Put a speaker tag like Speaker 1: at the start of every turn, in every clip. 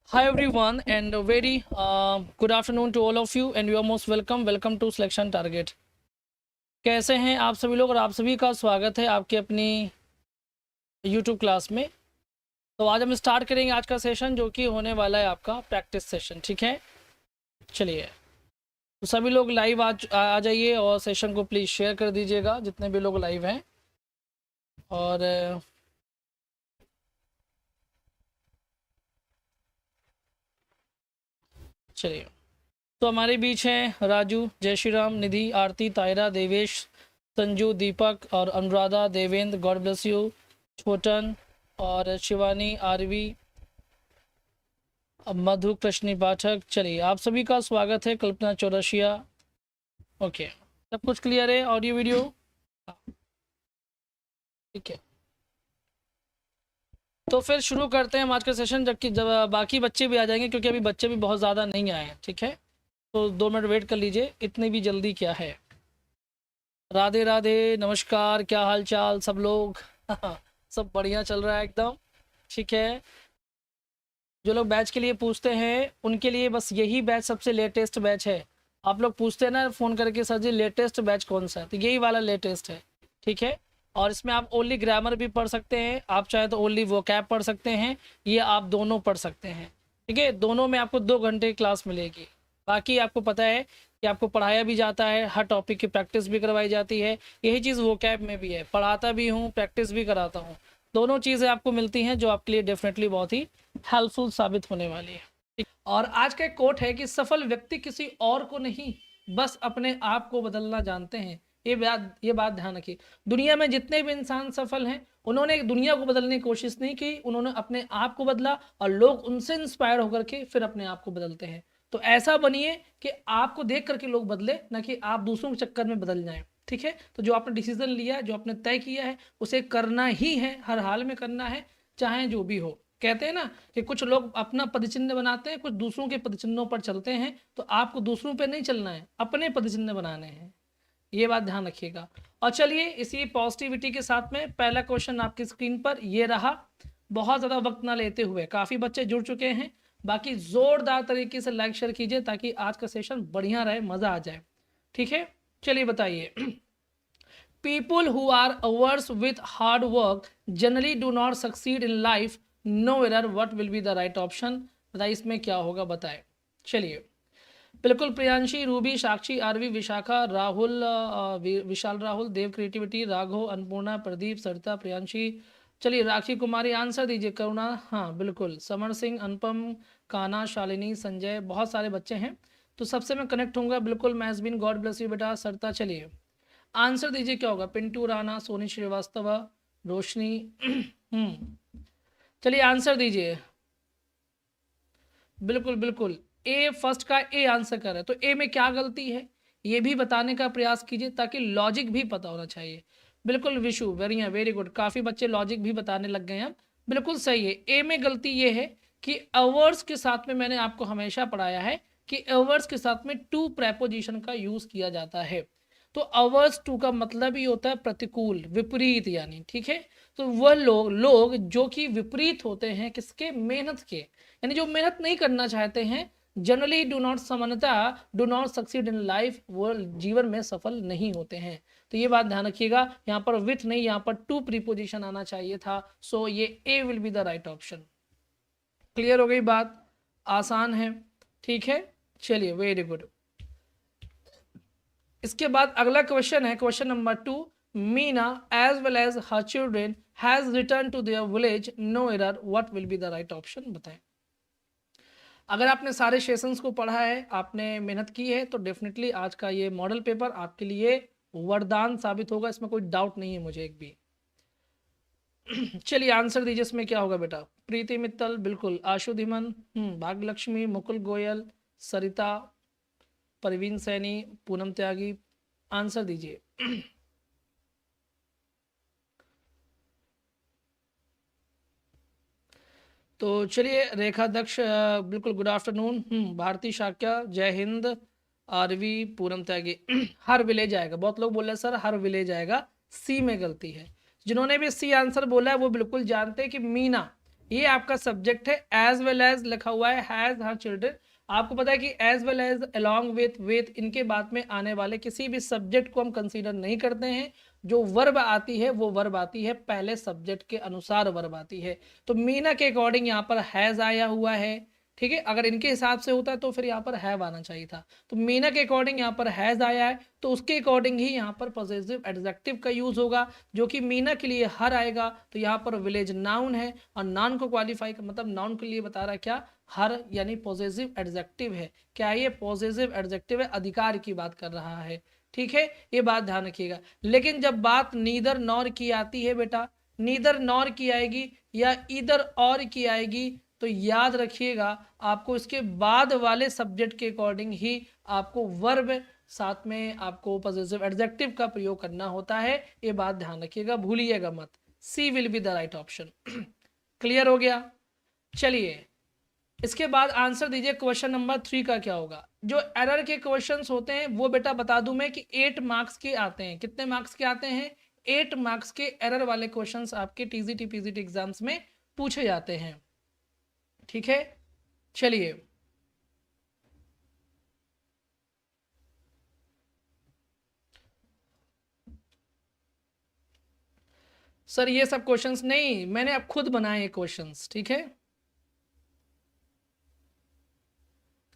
Speaker 1: Hi everyone and a very good afternoon to all of you and you are most welcome to Selection Target। कैसे हैं आप सभी लोग और आप सभी का स्वागत है आपके अपनी YouTube क्लास में। तो आज हम स्टार्ट करेंगे आज का सेशन जो कि होने वाला है आपका प्रैक्टिस सेशन। ठीक है, चलिए तो सभी लोग लाइव आ जाइए और सेशन को प्लीज़ शेयर कर दीजिएगा जितने भी लोग लाइव हैं। और चलिए तो हमारे बीच हैं राजू, जय श्री राम, निधि, आरती, तायरा, देवेश, संजू, दीपक और Anuradha, Devendra, God bless you, छोटन और शिवानी, आरवी, मधु, कृष्णी पाठक। चलिए आप सभी का स्वागत है। कल्पना चौरसिया, ओके, सब कुछ क्लियर है ऑडियो वीडियो? ठीक है, तो फिर शुरू करते हैं हम आज का सेशन, जबकि जब बाकी बच्चे भी आ जाएंगे क्योंकि अभी बच्चे भी बहुत ज़्यादा नहीं आए हैं। ठीक है, तो 2 मिनट वेट कर लीजिए, इतनी भी जल्दी क्या है। राधे राधे, नमस्कार, क्या हाल चाल सब लोग? सब बढ़िया चल रहा है एकदम। ठीक है, जो लोग बैच के लिए पूछते हैं उनके लिए बस यही बैच सबसे लेटेस्ट बैच है। आप लोग पूछते हैं ना फ़ोन करके, सर जी लेटेस्ट बैच कौन सा है, तो यही वाला लेटेस्ट है। ठीक है, और इसमें आप ओनली ग्रामर भी पढ़ सकते हैं, आप चाहे तो ओनली वोकैब पढ़ सकते हैं, ये आप दोनों पढ़ सकते हैं। ठीक है, दोनों में आपको 2 घंटे की क्लास मिलेगी। बाकी आपको पता है कि आपको पढ़ाया भी जाता है, हर टॉपिक की प्रैक्टिस भी करवाई जाती है। यही चीज़ वोकैब में भी है, पढ़ाता भी हूँ, प्रैक्टिस भी कराता हूँ। दोनों चीज़ें आपको मिलती हैं जो आपके लिए डेफिनेटली बहुत ही हेल्पफुल साबित होने वाली है। और आज का एक कोट है कि सफल व्यक्ति किसी और को नहीं बस अपने आप को बदलना जानते हैं। ये बात ध्यान रखिए। दुनिया में जितने भी इंसान सफल हैं उन्होंने दुनिया को बदलने की कोशिश नहीं की, उन्होंने अपने आप को बदला और लोग उनसे इंस्पायर होकर के फिर अपने आप को बदलते हैं। तो ऐसा बनिए कि आपको देख करके लोग बदले, ना कि आप दूसरों के चक्कर में बदल जाएं। ठीक है, तो जो आपने डिसीजन लिया है, जो आपने तय किया है, उसे करना ही है, हर हाल में करना है, चाहे जो भी हो। कहते हैं ना कि कुछ लोग अपना पदचिन्ह बनाते हैं, कुछ दूसरों के पदचिन्हों पर चलते हैं। तो आपको दूसरों पे नहीं चलना है, अपने पदचिन्ह बनाने हैं। ये बात ध्यान रखिएगा। और चलिए इसी पॉजिटिविटी के साथ में पहला क्वेश्चन आपकी स्क्रीन पर ये रहा। बहुत ज़्यादा वक्त ना लेते हुए, काफ़ी बच्चे जुड़ चुके हैं, बाकी ज़ोरदार तरीके से लाइक शेयर कीजिए ताकि आज का सेशन बढ़िया रहे, मज़ा आ जाए। ठीक है, चलिए बताइए। People who are averse with hard work generally do not succeed in life. No error. What will be the right option? बताइए इसमें क्या होगा, बताएं। चलिए, बिल्कुल प्रियांशी, रूबी, साक्षी, आरवी, विशाखा, राहुल, विशाल राहुल, देव क्रिएटिविटी, राघव, अन्नपूर्णा, प्रदीप, सरिता, प्रियांशी। चलिए राखी कुमारी आंसर दीजिए। करुणा, हाँ बिल्कुल, समर सिंह, अनुपम, काना, शालिनी, संजय, बहुत सारे बच्चे हैं। तो सबसे मैं कनेक्ट होऊंगा बिल्कुल। मैजबिन, गॉड ब्लेस यू बेटा। सरिता, चलिए आंसर दीजिए क्या होगा। पिंटू राणा, सोनी श्रीवास्तव, रोशनी। चलिए आंसर दीजिए। बिल्कुल बिल्कुल, ए फर्स्ट का ए आंसर कर रहा है, तो ए में क्या गलती है ये भी बताने का प्रयास कीजिए ताकि लॉजिक भी पता होना चाहिए। बिल्कुल विशु, वेरी गुड, काफ़ी बच्चे लॉजिक भी बताने लग गए हैं। बिल्कुल सही है। ए में गलती ये है कि अवर्स के साथ में, मैंने आपको हमेशा पढ़ाया है कि अवर्स के साथ में टू प्रेपोजिशन का यूज़ किया जाता है। तो अवर्स टू का मतलब ही होता है प्रतिकूल, विपरीत यानी। ठीक है, तो वह लोग जो कि विपरीत होते हैं किसके, मेहनत के, यानी जो मेहनत नहीं करना चाहते हैं, जनरली डू नॉट सामान्यता do not succeed in life, वो जीवन में सफल नहीं होते हैं। तो ये बात ध्यान रखिएगा, यहाँ पर विथ नहीं, यहाँ पर टू प्रीपोजिशन आना चाहिए था। सो ये A will be the right option. Clear हो गई बात? आसान है। ठीक है, चलिए वेरी गुड। इसके बाद अगला क्वेश्चन है, question number 2। Meena as well as her children has return to their village, no error, what will be the right option, बताएं। अगर आपने सारे सेशंस को पढ़ा है, आपने मेहनत की है, तो डेफिनेटली आज का ये मॉडल पेपर आपके लिए वरदान साबित होगा, इसमें कोई डाउट नहीं है मुझे एक भी। चलिए आंसर दीजिए, इसमें क्या होगा बेटा। प्रीति मित्तल, बिल्कुल, आशु धीमन, भाग्यलक्ष्मी, मुकुल गोयल, सरिता, परवीन सैनी, पूनम त्यागी, आंसर दीजिए। तो चलिए रेखा दक्ष, बिल्कुल गुड आफ्टरनून, भारती शाक्या, जय हिंद, आरवी, पूनम त्यागी। हर विलेज आएगा, बहुत लोग बोल रहे हैं सर हर विलेज आएगा, सी में गलती है। जिन्होंने भी सी आंसर बोला है वो बिल्कुल जानते हैं कि मीना, ये आपका सब्जेक्ट है, एज वेल एज लिखा हुआ है हैज हर चिल्ड्रन। आपको पता है कि as well as, along with इनके बाद में आने वाले किसी भी सब्जेक्ट को हम कंसीडर नहीं करते हैं। जो वर्ब आती है वो वर्ब आती है पहले सब्जेक्ट के अनुसार वर्ब आती है। तो मीना के अकॉर्डिंग यहाँ पर हैज आया हुआ है, ठीक है। अगर इनके हिसाब से होता है तो फिर यहाँ पर हैव आना चाहिए था। तो मीना के अकॉर्डिंग यहाँ पर हैज आया है, तो उसके अकॉर्डिंग ही यहाँ पर पॉजिटिव एडजेक्टिव का यूज होगा, जो कि मीना के लिए हर आएगा। तो यहाँ पर विलेज नाउन है, और नाउन को क्वालिफाई का मतलब नाउन के लिए बता रहा है क्या, हर, यानी पॉजिटिव एडजेक्टिव है। क्या ये पॉजिटिव एडजेक्टिव है, अधिकार की बात कर रहा है, ठीक है। ये बात ध्यान रखिएगा। लेकिन जब बात नीदर नॉर की आती है बेटा, नीदर नॉर की आएगी या इधर और की आएगी, तो याद रखिएगा आपको इसके बाद वाले सब्जेक्ट के अकॉर्डिंग ही आपको वर्ब साथ में आपको पॉजिटिव एडजेक्टिव का प्रयोग करना होता है। ये बात ध्यान रखिएगा, भूलिएगा मत। C will be the right option. Clear हो गया। चलिए इसके बाद आंसर दीजिए क्वेश्चन नंबर 3 का क्या होगा। जो एरर के क्वेश्चंस होते हैं वो बेटा बता दूं मैं कि 8 मार्क्स के आते हैं। कितने मार्क्स के आते हैं? 8 मार्क्स के एरर वाले क्वेश्चंस आपके टीजीटी पीजीटी एग्जाम्स में पूछे जाते हैं, ठीक है। चलिए सर ये सब क्वेश्चंस नहीं, मैंने अब खुद बनाए क्वेश्चंस, ठीक है।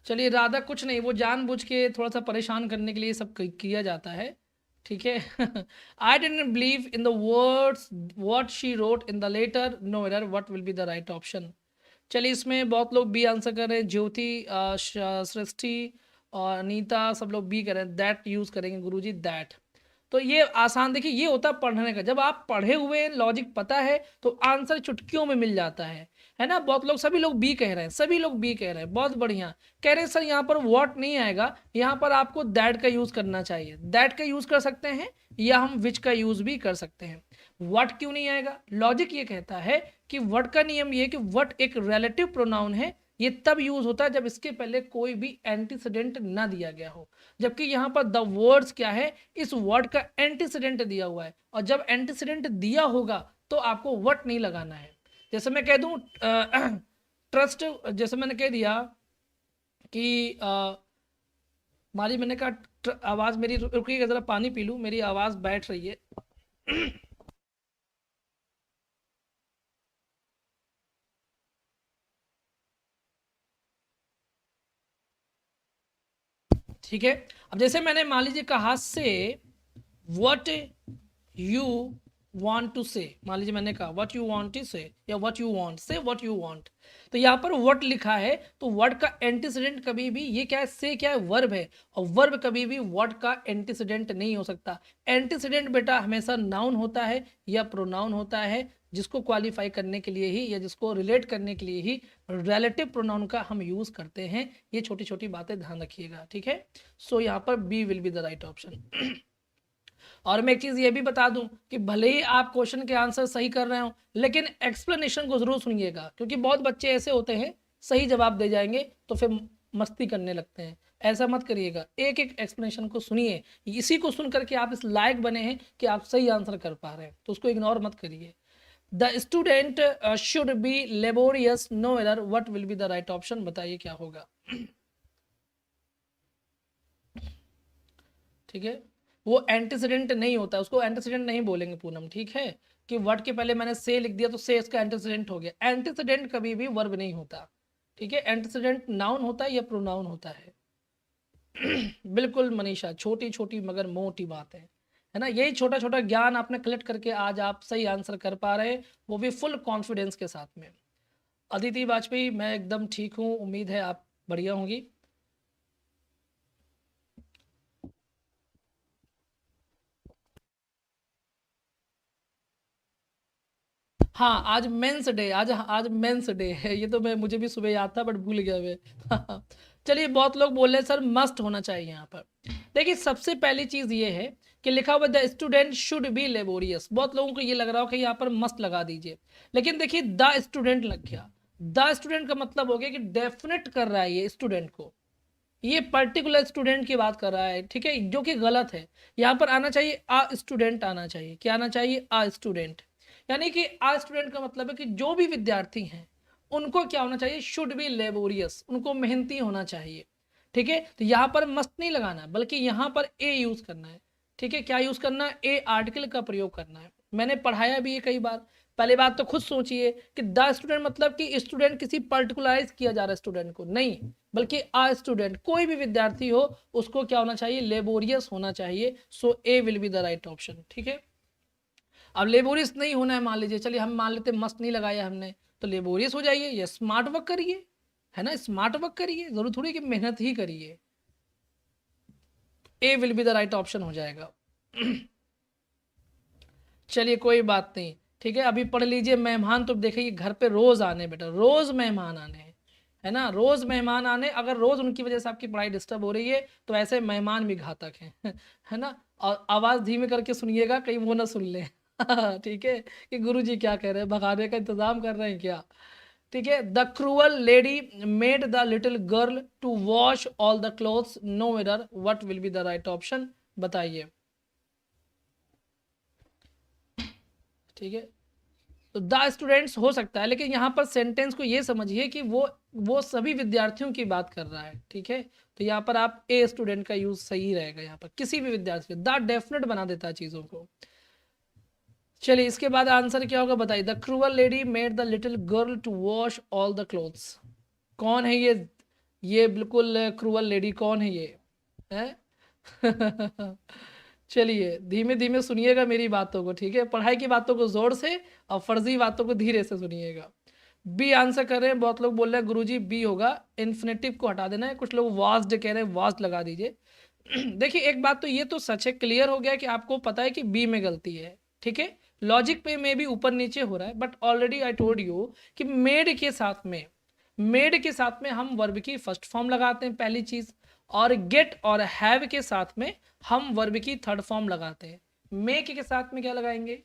Speaker 1: चलिए राधा कुछ नहीं, वो जानबूझ के थोड़ा सा परेशान करने के लिए सब किया जाता है, ठीक है। I didn't believe in the words what she wrote in the letter, no error, what will be the right option. चलिए इसमें बहुत लोग बी आंसर कर रहे हैं, ज्योति, सृष्टि और अनीता, सब लोग बी कर रहे हैं, दैट यूज करेंगे गुरुजी, दैट। तो ये आसान, देखिए ये होता है पढ़ने का, जब आप पढ़े हुए लॉजिक पता है तो आंसर चुटकियों में मिल जाता है ना। बहुत लोग, सभी लोग बी कह रहे हैं, सभी लोग बी कह रहे हैं, बहुत बढ़िया कह रहे हैं सर। यहाँ पर व्हाट नहीं आएगा, यहाँ पर आपको दैट का यूज करना चाहिए। दैट का यूज कर सकते हैं या हम विच का यूज भी कर सकते हैं। व्हाट क्यों नहीं आएगा? लॉजिक ये कहता है कि व्हाट का नियम ये कि व्हाट एक रिलेटिव प्रोनाउन है, ये तब यूज होता है जब इसके पहले कोई भी एंटीसीडेंट ना दिया गया हो। जबकि यहाँ पर द वर्ड्स क्या है, इस वर्ड का एंटीसीडेंट दिया हुआ है, और जब एंटीसीडेंट दिया होगा तो आपको व्हाट नहीं लगाना है। जैसे मैं कह दूं ट्रस्ट, जैसे मैंने कह दिया कि माली, मैंने कहा आवाज मेरी रुकिएगा, जरा पानी पी लूं, मेरी आवाज बैठ रही है। ठीक है। अब जैसे मैंने मान लीजिए कहा से व्हाट यू वांट टू से, मान लीजिए मैंने कहा व्हाट यू वांट टू से या what you want say, what you want, तो यहाँ पर व्हाट लिखा है, तो वर्ड का एंटीसीडेंट कभी भी, ये क्या है, से क्या है, वर्ब है, और वर्ब कभी भी वर्ड का एंटीसीडेंट नहीं हो सकता। एंटीसीडेंट बेटा हमेशा नाउन होता है या प्रोनाउन होता है, जिसको क्वालिफाई करने के लिए ही या जिसको रिलेट करने के लिए ही रिलेटिव प्रोनाउन का हम यूज करते हैं। ये छोटी छोटी बातें ध्यान रखिएगा, ठीक है। सो यहाँ पर B will be the right option. और मैं एक चीज ये भी बता दूं कि भले ही आप क्वेश्चन के आंसर सही कर रहे हो, लेकिन एक्सप्लेनेशन को जरूर सुनिएगा, क्योंकि बहुत बच्चे ऐसे होते हैं सही जवाब दे जाएंगे तो फिर मस्ती करने लगते हैं। ऐसा मत करिएगा, एक एक एक्सप्लेनेशन को सुनिए, इसी को सुन करके आप इस लायक बने हैं कि आप सही आंसर कर पा रहे हैं, तो उसको इग्नोर मत करिए। The student should be laborious, no error, what will be the right option, बताइए क्या होगा। ठीक है, वो एंटीसीडेंट नहीं होता, उसको एंटीसीडेंट नहीं बोलेंगे पूनम, ठीक है। कि वर्ड के पहले मैंने से लिख दिया तो से इसका एंटीसीडेंट हो गया। एंटीसीडेंट कभी भी वर्ब नहीं होता, ठीक है। एंटीसीडेंट नाउन होता है या प्रोनाउन होता है। बिल्कुल मनीषा, छोटी छोटी मगर मोटी बात है ना। यही छोटा छोटा ज्ञान आपने कलेक्ट करके आज आप सही आंसर कर पा रहे हैं, वो भी फुल कॉन्फिडेंस के साथ में। अदिति वाजपेयी, मैं एकदम ठीक हूँ, उम्मीद है आप बढ़िया होंगी। हाँ आज मेंस डे, आज आज मेंस डे है, ये तो मैं, मुझे भी सुबह याद था बट भूल गया मैं। चलिए बहुत लोग बोल रहे हैं सर मस्ट होना चाहिए यहाँ पर। देखिए सबसे पहली चीज ये है कि लिखा हुआ the student should be laborious, बहुत लोगों को ये लग रहा हो कि यहाँ पर मस्ट लगा दीजिए, लेकिन देखिए द स्टूडेंट लग गया। द स्टूडेंट का मतलब हो गया कि डेफिनेट कर रहा है ये स्टूडेंट को, ये पर्टिकुलर स्टूडेंट की बात कर रहा है, ठीक है, जो कि गलत है। यहाँ पर आना चाहिए अ स्टूडेंट, आना चाहिए, क्या आना चाहिए, अ स्टूडेंट। यानी कि आ स्टूडेंट का मतलब है कि जो भी विद्यार्थी हैं उनको क्या होना चाहिए, शुड बी लेबोरियस, उनको मेहनती होना चाहिए। ठीक है, तो यहाँ पर मस्ट नहीं लगाना, बल्कि यहाँ पर ए यूज करना है। ठीक है, क्या यूज करना है, ए आर्टिकल का प्रयोग करना है। मैंने पढ़ाया भी है कई बार। पहली बात तो खुद सोचिए कि द स्टूडेंट मतलब कि स्टूडेंट किसी पर्टिकुलराइज किया जा रहा है स्टूडेंट को नहीं, बल्कि आ स्टूडेंट कोई भी विद्यार्थी हो उसको क्या होना चाहिए, लेबोरियस होना चाहिए। So A will be the right option. ठीक है, अब लेबोरियस नहीं होना है, मान लीजिए, चलिए हम मान लेते मस्त नहीं लगाया हमने, तो लेबोरियस हो जाइए या स्मार्ट वर्क करिए, है ना, स्मार्ट वर्क करिए, जरूर थोड़ी कि मेहनत ही करिए। A will be the right option हो जाएगा। चलिए कोई बात नहीं, ठीक है, अभी पढ़ लीजिए। मेहमान तो देखिए घर पे रोज आने, बेटा रोज मेहमान आने, है ना, रोज मेहमान आने। अगर रोज उनकी वजह से आपकी पढ़ाई डिस्टर्ब हो रही है तो ऐसे मेहमान भी घातक हैं। है ना, और आवाज धीमी करके सुनिएगा, कहीं वो ना सुन ले। ठीक है, कि गुरुजी क्या कह रहे हैं, भगाने का इंतजाम कर रहे हैं क्या। ठीक है, the cruel lady made the little girl to wash all the clothes, no error, what will be the right option, बताइए। ठीक है, तो द स्टूडेंट्स हो सकता है, लेकिन यहाँ पर सेंटेंस को ये समझिए कि वो सभी विद्यार्थियों की बात कर रहा है। ठीक है, तो यहाँ पर आप ए स्टूडेंट का यूज सही रहेगा, यहाँ पर किसी भी विद्यार्थी, द डेफिनेट बना देता है चीजों को। चलिए इसके बाद आंसर क्या होगा, बताइए। The cruel lady made the little girl to wash all the clothes. कौन है ये बिल्कुल क्रूअल लेडी कौन है ये है? चलिए धीमे धीमे सुनिएगा मेरी बातों को, ठीक है, पढ़ाई की बातों को जोर से और फर्जी बातों को धीरे से सुनिएगा। बी आंसर कर रहे हैं, बहुत लोग बोल रहे हैं गुरुजी बी होगा, इन्फिनेटिव को हटा देना है। कुछ लोग वास्ड कह रहे हैं, वास्ड लगा दीजिए। देखिए एक बात तो ये तो सच है, क्लियर हो गया कि आपको पता है कि बी में गलती है। ठीक है, लॉजिक पे में भी ऊपर नीचे हो रहा है, but already I told you कि मेड के साथ में हम वर्ब की फर्स्ट फॉर्म लगाते हैं, पहली चीज, और गेट और हैव के साथ में हम वर्ब की थर्ड फॉर्म लगाते हैं। मेक के साथ में क्या लगाएंगे,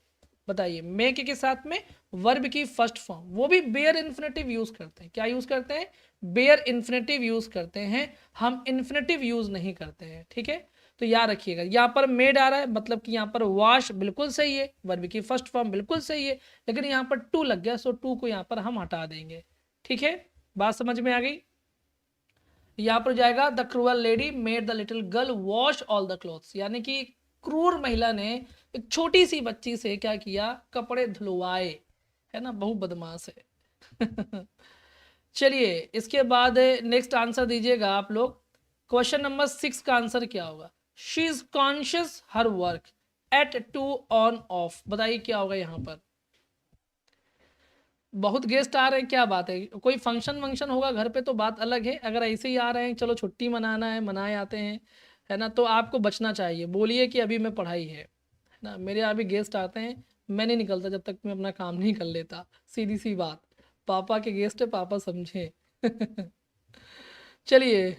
Speaker 1: बताइए। मेक के साथ में वर्ब की फर्स्ट फॉर्म, वो भी बेयर इन्फिनेटिव यूज करते हैं। क्या यूज करते हैं, बेयर इन्फिनेटिव यूज करते हैं, हम इन्फिनेटिव यूज नहीं करते हैं। ठीक है, तो याद रखिएगा, यहाँ पर मेड आ रहा है मतलब कि यहाँ पर वॉश बिल्कुल सही है, वर्ब की फर्स्ट फॉर्म बिल्कुल सही है, लेकिन यहाँ पर टू लग गया, सो टू को यहाँ पर हम हटा देंगे। ठीक है, बात समझ में आ गई। यहाँ पर जाएगा the cruel lady made the little girl wash all the clothes, यानी कि क्रूर महिला ने एक छोटी सी बच्ची से क्या किया, कपड़े धुलवाए, है ना, बहुत बदमाश है। चलिए इसके बाद नेक्स्ट आंसर दीजिएगा आप लोग। क्वेश्चन नंबर 6 का आंसर क्या होगा, she is conscious her work at to on of, बताइए क्या होगा यहाँ पर। बहुत गेस्ट आ रहे हैं, क्या बात है, कोई फंक्शन वंक्शन होगा घर पे तो बात अलग है, अगर ऐसे ही आ रहे हैं चलो छुट्टी मनाना है मनाए आते हैं, है ना, तो आपको बचना चाहिए, बोलिए कि अभी मैं पढ़ाई है ना। मेरे यहाँ भी गेस्ट आते हैं, मैं नहीं निकलता जब तक मैं अपना काम नहीं कर लेता, सीधी सी बात, पापा के गेस्ट है, पापा समझे। चलिए,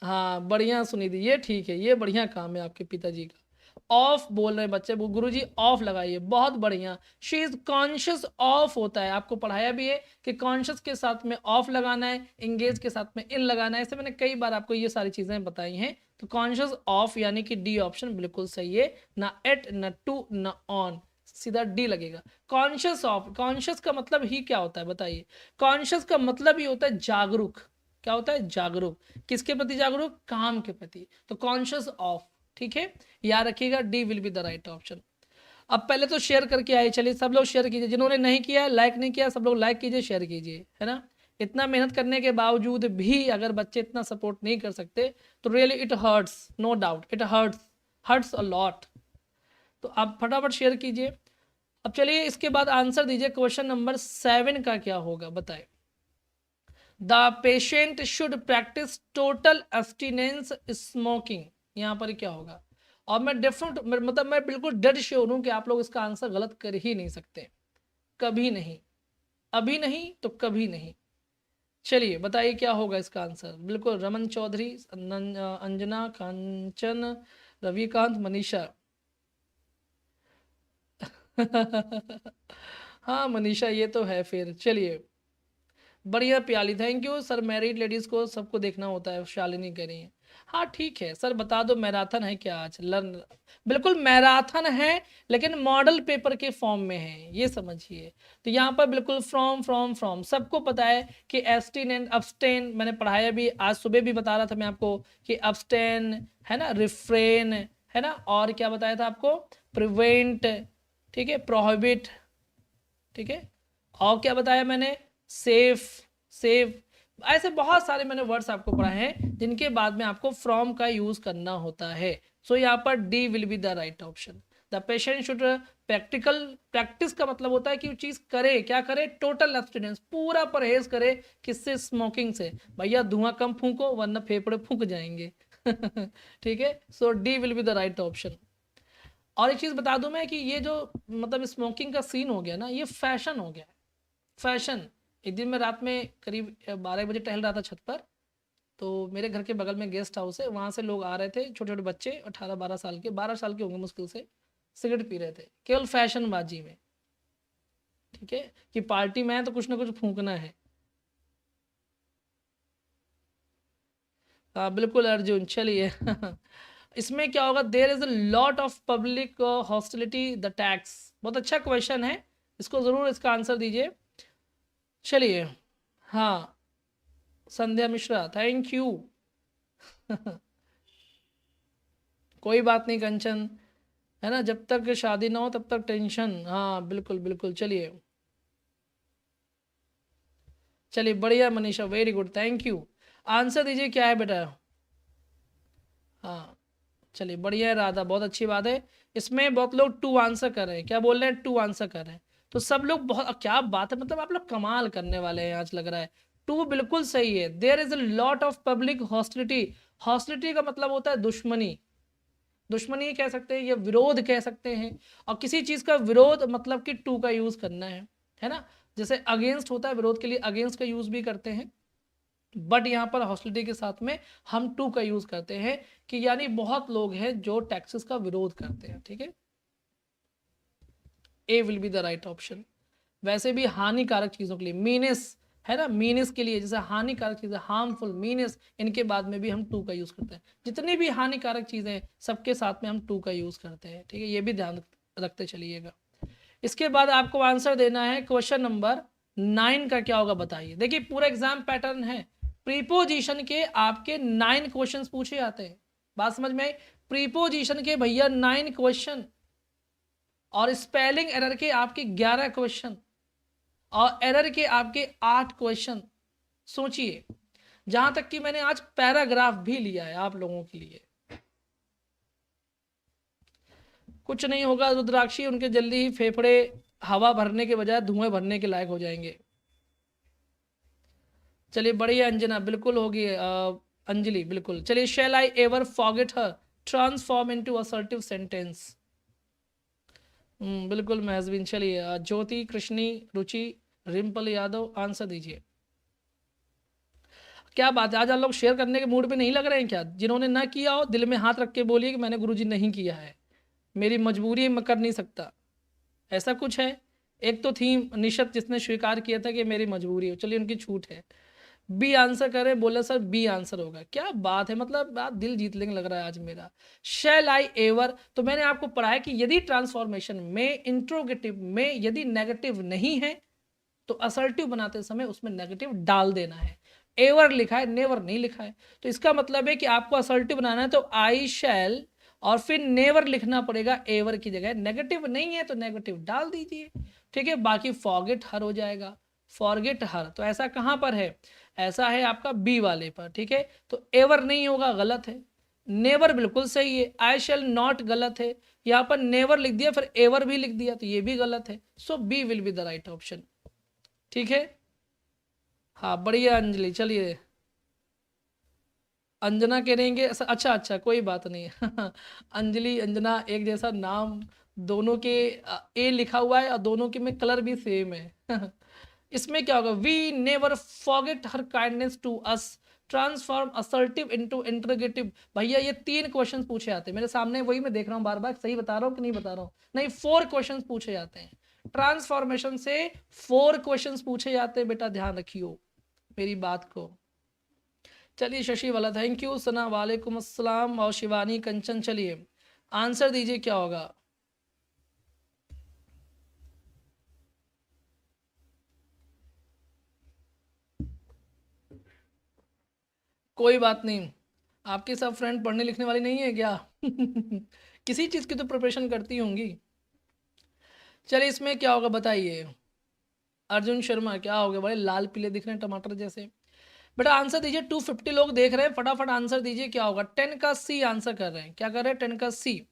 Speaker 1: हाँ बढ़िया सुनी थी, ये ठीक है, ये बढ़िया काम है आपके पिताजी का। ऑफ बोल रहे हैं बच्चे, गुरु जी ऑफ लगाइए, बहुत बढ़िया। शी इज कॉन्शियस ऑफ होता है, आपको पढ़ाया भी है कि कॉन्शियस के साथ में ऑफ लगाना है, इंगेज के साथ में इन लगाना है, ऐसे मैंने कई बार आपको ये सारी चीजें बताई हैं। तो कॉन्शियस ऑफ यानी कि डी ऑप्शन बिल्कुल सही है, ना एट न टू न ऑन, सीधा डी लगेगा। कॉन्शियस ऑफ, कॉन्शियस का मतलब ही क्या होता है बताइए। कॉन्शियस का मतलब ही होता है जागरूक, क्या होता है, जागरूक, किसके प्रति जागरूक, काम के प्रति, तो कॉन्शियस ऑफ। ठीक है, याद रखिएगा, D will be the right option. अब पहले तो शेयर करके आए, चलिए सब लोग शेयर कीजिए, जिन्होंने नहीं किया लाइक नहीं किया सब लोग लाइक कीजिए, शेयर कीजिए, है ना। इतना मेहनत करने के बावजूद भी अगर बच्चे इतना सपोर्ट नहीं कर सकते तो really it hurts, no doubt it hurts a lot. तो आप फटाफट शेयर कीजिए। अब चलिए इसके बाद आंसर दीजिए, क्वेश्चन नंबर 7 का क्या होगा बताए। The patient should practice total abstinence smoking, यहाँ पर क्या होगा। और मैं डिफरेंट मतलब मैं बिल्कुल डेड श्योर हूं कि आप लोग इसका आंसर गलत कर ही नहीं सकते, कभी नहीं, अभी नहीं तो कभी नहीं। चलिए बताइए क्या होगा इसका आंसर, बिल्कुल रमन चौधरी, अंजना, कांचन, रविकांत, मनीषा। हाँ मनीषा ये तो है फिर। चलिए बढ़िया प्याली, thank you sir, married ladies को सबको देखना होता है, शालिनी कह रही है। हाँ ठीक है सर, बता दो मैराथन है क्या आज लर्न। बिल्कुल मैराथन है, लेकिन मॉडल पेपर के फॉर्म में है, ये समझिए। तो यहाँ पर बिल्कुल फ्रॉम सबको पता है कि एब्सटेन एंड अब्सटेन, मैंने पढ़ाया भी, आज सुबह भी बता रहा था मैं आपको कि अब्सटेन है ना, रिफ्रेन है ना, और क्या बताया था आपको, प्रिवेंट, ठीक है, प्रोहिबिट, ठीक है, और क्या बताया मैंने, सेफ, सेफ, ऐसे बहुत सारे मैंने वर्ड्स आपको पढ़ाए हैं जिनके बाद में आपको फ्रॉम का यूज करना होता है। सो यहाँ पर D will be the right option. The patient should practical, practice का मतलब होता है कि वो चीज करे, क्या करे, टोटल एब्सटिनेंस, पूरा परहेज करे, किससे, स्मोकिंग से। भैया धुआं कम फूंको वरना फेफड़े फूंक जाएंगे। ठीक है, so D will be the right option. और एक चीज बता दूं मैं कि ये जो मतलब स्मोकिंग का सीन हो गया ना, ये फैशन हो गया है, फैशन। एक दिन मैं रात में करीब 12 बजे टहल रहा था छत पर, तो मेरे घर के बगल में गेस्ट हाउस है, वहाँ से लोग आ रहे थे, छोटे छोटे बच्चे, 18-12 साल के, 12 साल के होंगे मुश्किल से, सिगरेट पी रहे थे केवल फैशनबाजी में, ठीक है, कि पार्टी में है तो कुछ ना कुछ फूंकना है। हाँ बिल्कुल अर्जुन, चलिए। इसमें क्या होगा, there is a lot of public hostility the tax. बहुत अच्छा क्वेश्चन है, इसको जरूर इसका आंसर दीजिए। चलिए, हाँ, संध्या मिश्रा, थैंक यू। कोई बात नहीं कंचन, है ना, जब तक शादी ना हो तब तक टेंशन, हाँ बिल्कुल बिल्कुल। चलिए चलिए, बढ़िया Manisha, very good, thank you. Answer दीजिए क्या है बेटा। हाँ चलिए, बढ़िया है राधा, बहुत अच्छी बात है। इसमें बहुत लोग टू आंसर कर रहे हैं, क्या बोल रहे हैं, टू आंसर कर रहे हैं, तो सब लोग बहुत, क्या बात है, मतलब आप लोग कमाल करने वाले हैं आज लग रहा है। टू बिल्कुल सही है, there is a lot of public hostility. Hostility का मतलब होता है दुश्मनी, दुश्मनी कह सकते हैं या विरोध कह सकते हैं, और किसी चीज का विरोध मतलब कि टू का यूज करना है ना। जैसे अगेंस्ट होता है, विरोध के लिए अगेंस्ट का यूज भी करते हैं, बट यहाँ पर हॉस्टिलिटी के साथ में हम टू का यूज करते हैं, कि यानी बहुत लोग हैं जो टैक्सेस का विरोध करते हैं, ठीक है। A will be the right option. वैसे भी हानिकारक चीजों के लिए मीनेस, है ना, मीनेस के लिए, जैसे हानिकारक चीजें, हार्मफुल, मीनेस, इनके बाद में भी हम टू का यूज करते हैं। जितनी भी हानिकारक चीजें सबके साथ में हम टू का यूज करते हैं, ठीक है, ये भी ध्यान रखते चलिएगा। इसके बाद आपको आंसर देना है क्वेश्चन नंबर 9 का, क्या होगा बताइए। देखिए पूरा एग्जाम पैटर्न है, प्रीपोजिशन के आपके 9 क्वेश्चन पूछे जाते हैं, बात समझ में आई। प्रीपोजिशन के भैया 9 क्वेश्चन, और स्पेलिंग एरर के आपके 11 क्वेश्चन, और एरर के आपके 8 क्वेश्चन। सोचिए, जहां तक कि मैंने आज पैराग्राफ भी लिया है आप लोगों के लिए। कुछ नहीं होगा रुद्राक्षी, उनके जल्दी ही फेफड़े हवा भरने के बजाय धुएं भरने के लायक हो जाएंगे। चलिए बढ़िया अंजना, बिल्कुल होगी अंजलि, बिल्कुल। चलिए, shall I ever forget her transform into assertive sentence. बिल्कुल महजबीन। चलिए ज्योति, कृष्णी, रुचि, रिम्पल यादव, आंसर दीजिए। क्या बात है, आज आप लोग शेयर करने के मूड पे नहीं लग रहे हैं क्या। जिन्होंने ना किया हो दिल में हाथ रख के बोलिए कि मैंने गुरुजी नहीं किया है, मेरी मजबूरी है, मैं कर नहीं सकता, ऐसा कुछ है। एक तो थी निशत जिसने स्वीकार किया था कि मेरी मजबूरी है, चलिए उनकी छूट है। बी आंसर करें, बोले सर बी आंसर होगा, क्या बात है, मतलब बात दिल जीत लेंगे लग रहा है आज मेरा। शैल आई एवर, तो मैंने आपको पढ़ाया कि यदि ट्रांसफॉर्मेशन में, इंट्रोगेटिव में यदि नेगेटिव नहीं है तो असर्टिव बनाते समय उसमें नेगेटिव डाल देना है। एवर लिखा है, नेवर नहीं लिखा है, तो इसका मतलब है कि आपको असर्टिव बनाना है तो आई शैल और फिर नेवर लिखना पड़ेगा एवर की जगह। नेगेटिव नहीं है तो नेगेटिव डाल दीजिए, ठीक है। बाकी फॉरगेट हर हो जाएगा, फॉरगेट हर, तो ऐसा कहां पर है, ऐसा है आपका बी वाले पर, ठीक है। तो एवर नहीं होगा, गलत है। नेवर बिल्कुल सही है, आई शैल नॉट गलत है, यहां पर नेवर लिख दिया फिर एवर भी लिख दिया तो ये भी गलत है। So B will be the right option, ठीक है। हाँ बढ़िया अंजलि, चलिए। अंजना करेंगे, अच्छा अच्छा कोई बात नहीं। अंजलि अंजना एक जैसा नाम, दोनों के ए लिखा हुआ है और दोनों के में कलर भी सेम है। इसमें क्या होगा, we never forget her kindness to us, transform assertive into interrogative. भैया ये 3 क्वेश्चन पूछे जाते हैं मेरे सामने, वही मैं देख रहा हूँ बार बार, सही बता रहा हूँ कि नहीं बता रहा हूँ, नहीं 4 क्वेश्चन पूछे जाते हैं ट्रांसफॉर्मेशन से, 4 क्वेश्चन पूछे जाते हैं बेटा, ध्यान रखियो मेरी बात को, चलिए शशि वाला थैंक यू, सना वालेकुम अस्सलाम, और शिवानी कंचन। चलिए आंसर दीजिए क्या होगा। कोई बात नहीं, आपके सब फ्रेंड पढ़ने लिखने वाली नहीं है क्या? किसी चीज़ की तो प्रिपरेशन करती होंगी। चलिए इसमें क्या होगा बताइए। अर्जुन शर्मा क्या हो गया, बड़े लाल पीले दिख रहे हैं टमाटर जैसे। बेटा आंसर दीजिए, 250 लोग देख रहे हैं, फटाफट आंसर दीजिए क्या होगा। 10 का सी आंसर कर रहे हैं, क्या कर रहे हैं 10 का सी।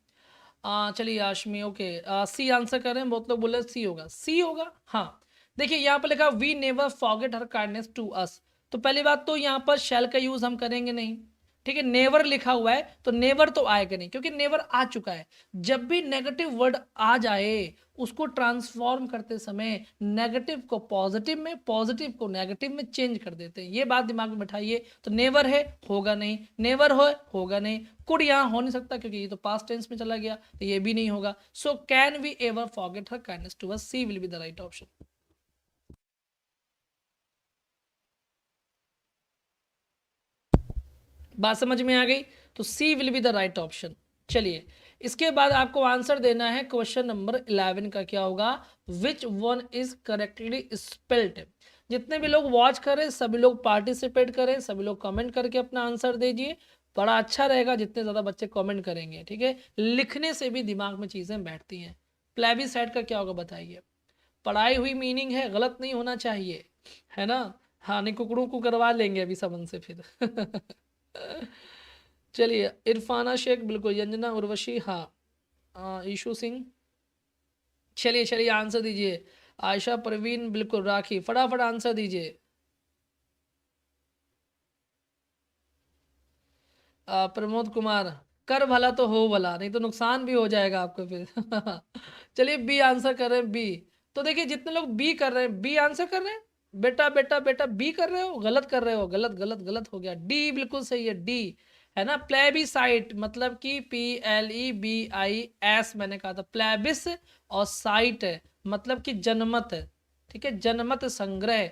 Speaker 1: चलिए आशमी ओके, सी आंसर कर रहे हैं, बहुत लोग बोले सी होगा, सी होगा। हाँ देखिए यहाँ पर लिखा we never forget her kindness to us, तो पहली बात तो यहाँ पर शैल का यूज हम करेंगे नहीं, ठीक है। नेवर लिखा हुआ है तो नेवर तो आएगा नहीं, क्योंकि नेवर आ चुका है। जब भी नेगेटिव वर्ड आ जाए उसको ट्रांसफॉर्म करते समय नेगेटिव को पॉजिटिव में, पॉजिटिव को नेगेटिव में चेंज कर देते हैं, ये बात दिमाग में बैठाइए। तो नेवर है होगा नहीं, नेवर हो होगा नहीं, कुड यहाँ हो नहीं सकता क्योंकि ये तो पास्ट टेंस में चला गया, तो ये भी नहीं होगा। So can we ever forget her kindness to us, C will be the right option. बात समझ में आ गई, तो C will be the right option. चलिए इसके बाद आपको आंसर देना है क्वेश्चन नंबर 11 का, क्या होगा, which one is correctly spelled. जितने भी लोग वॉच करें सभी लोग पार्टिसिपेट करें, सभी लोग कमेंट करके अपना आंसर दीजिए, बड़ा अच्छा रहेगा जितने ज़्यादा बच्चे कमेंट करेंगे, ठीक है। लिखने से भी दिमाग में चीज़ें बैठती हैं। प्लेबिसाइड का क्या होगा बताइए। पढ़ाई हुई मीनिंग है, गलत नहीं होना चाहिए, है ना। हाँ नहीं कुकड़ों को करवा लेंगे अभी सबन से फिर। चलिए इरफाना शेख बिल्कुल, अंजना उर्वशी हाँ, ईशू सिंह। चलिए चलिए आंसर दीजिए। आयशा परवीन बिल्कुल, राखी फटाफट आंसर दीजिए। प्रमोद कुमार, कर भला तो हो भला, नहीं तो नुकसान भी हो जाएगा आपको फिर। चलिए बी आंसर कर रहे हैं, बी। तो देखिए जितने लोग बी कर रहे हैं, बी आंसर कर रहे हैं, बेटा बेटा बेटा बी कर रहे हो, गलत कर रहे हो, गलत गलत गलत हो गया। डी बिल्कुल सही है, डी है ना। प्लेबिसाइट मतलब कि PLEBIS, मैंने कहा था प्लेबिस, और साइट है मतलब कि जनमत है, ठीक है, जनमत संग्रह,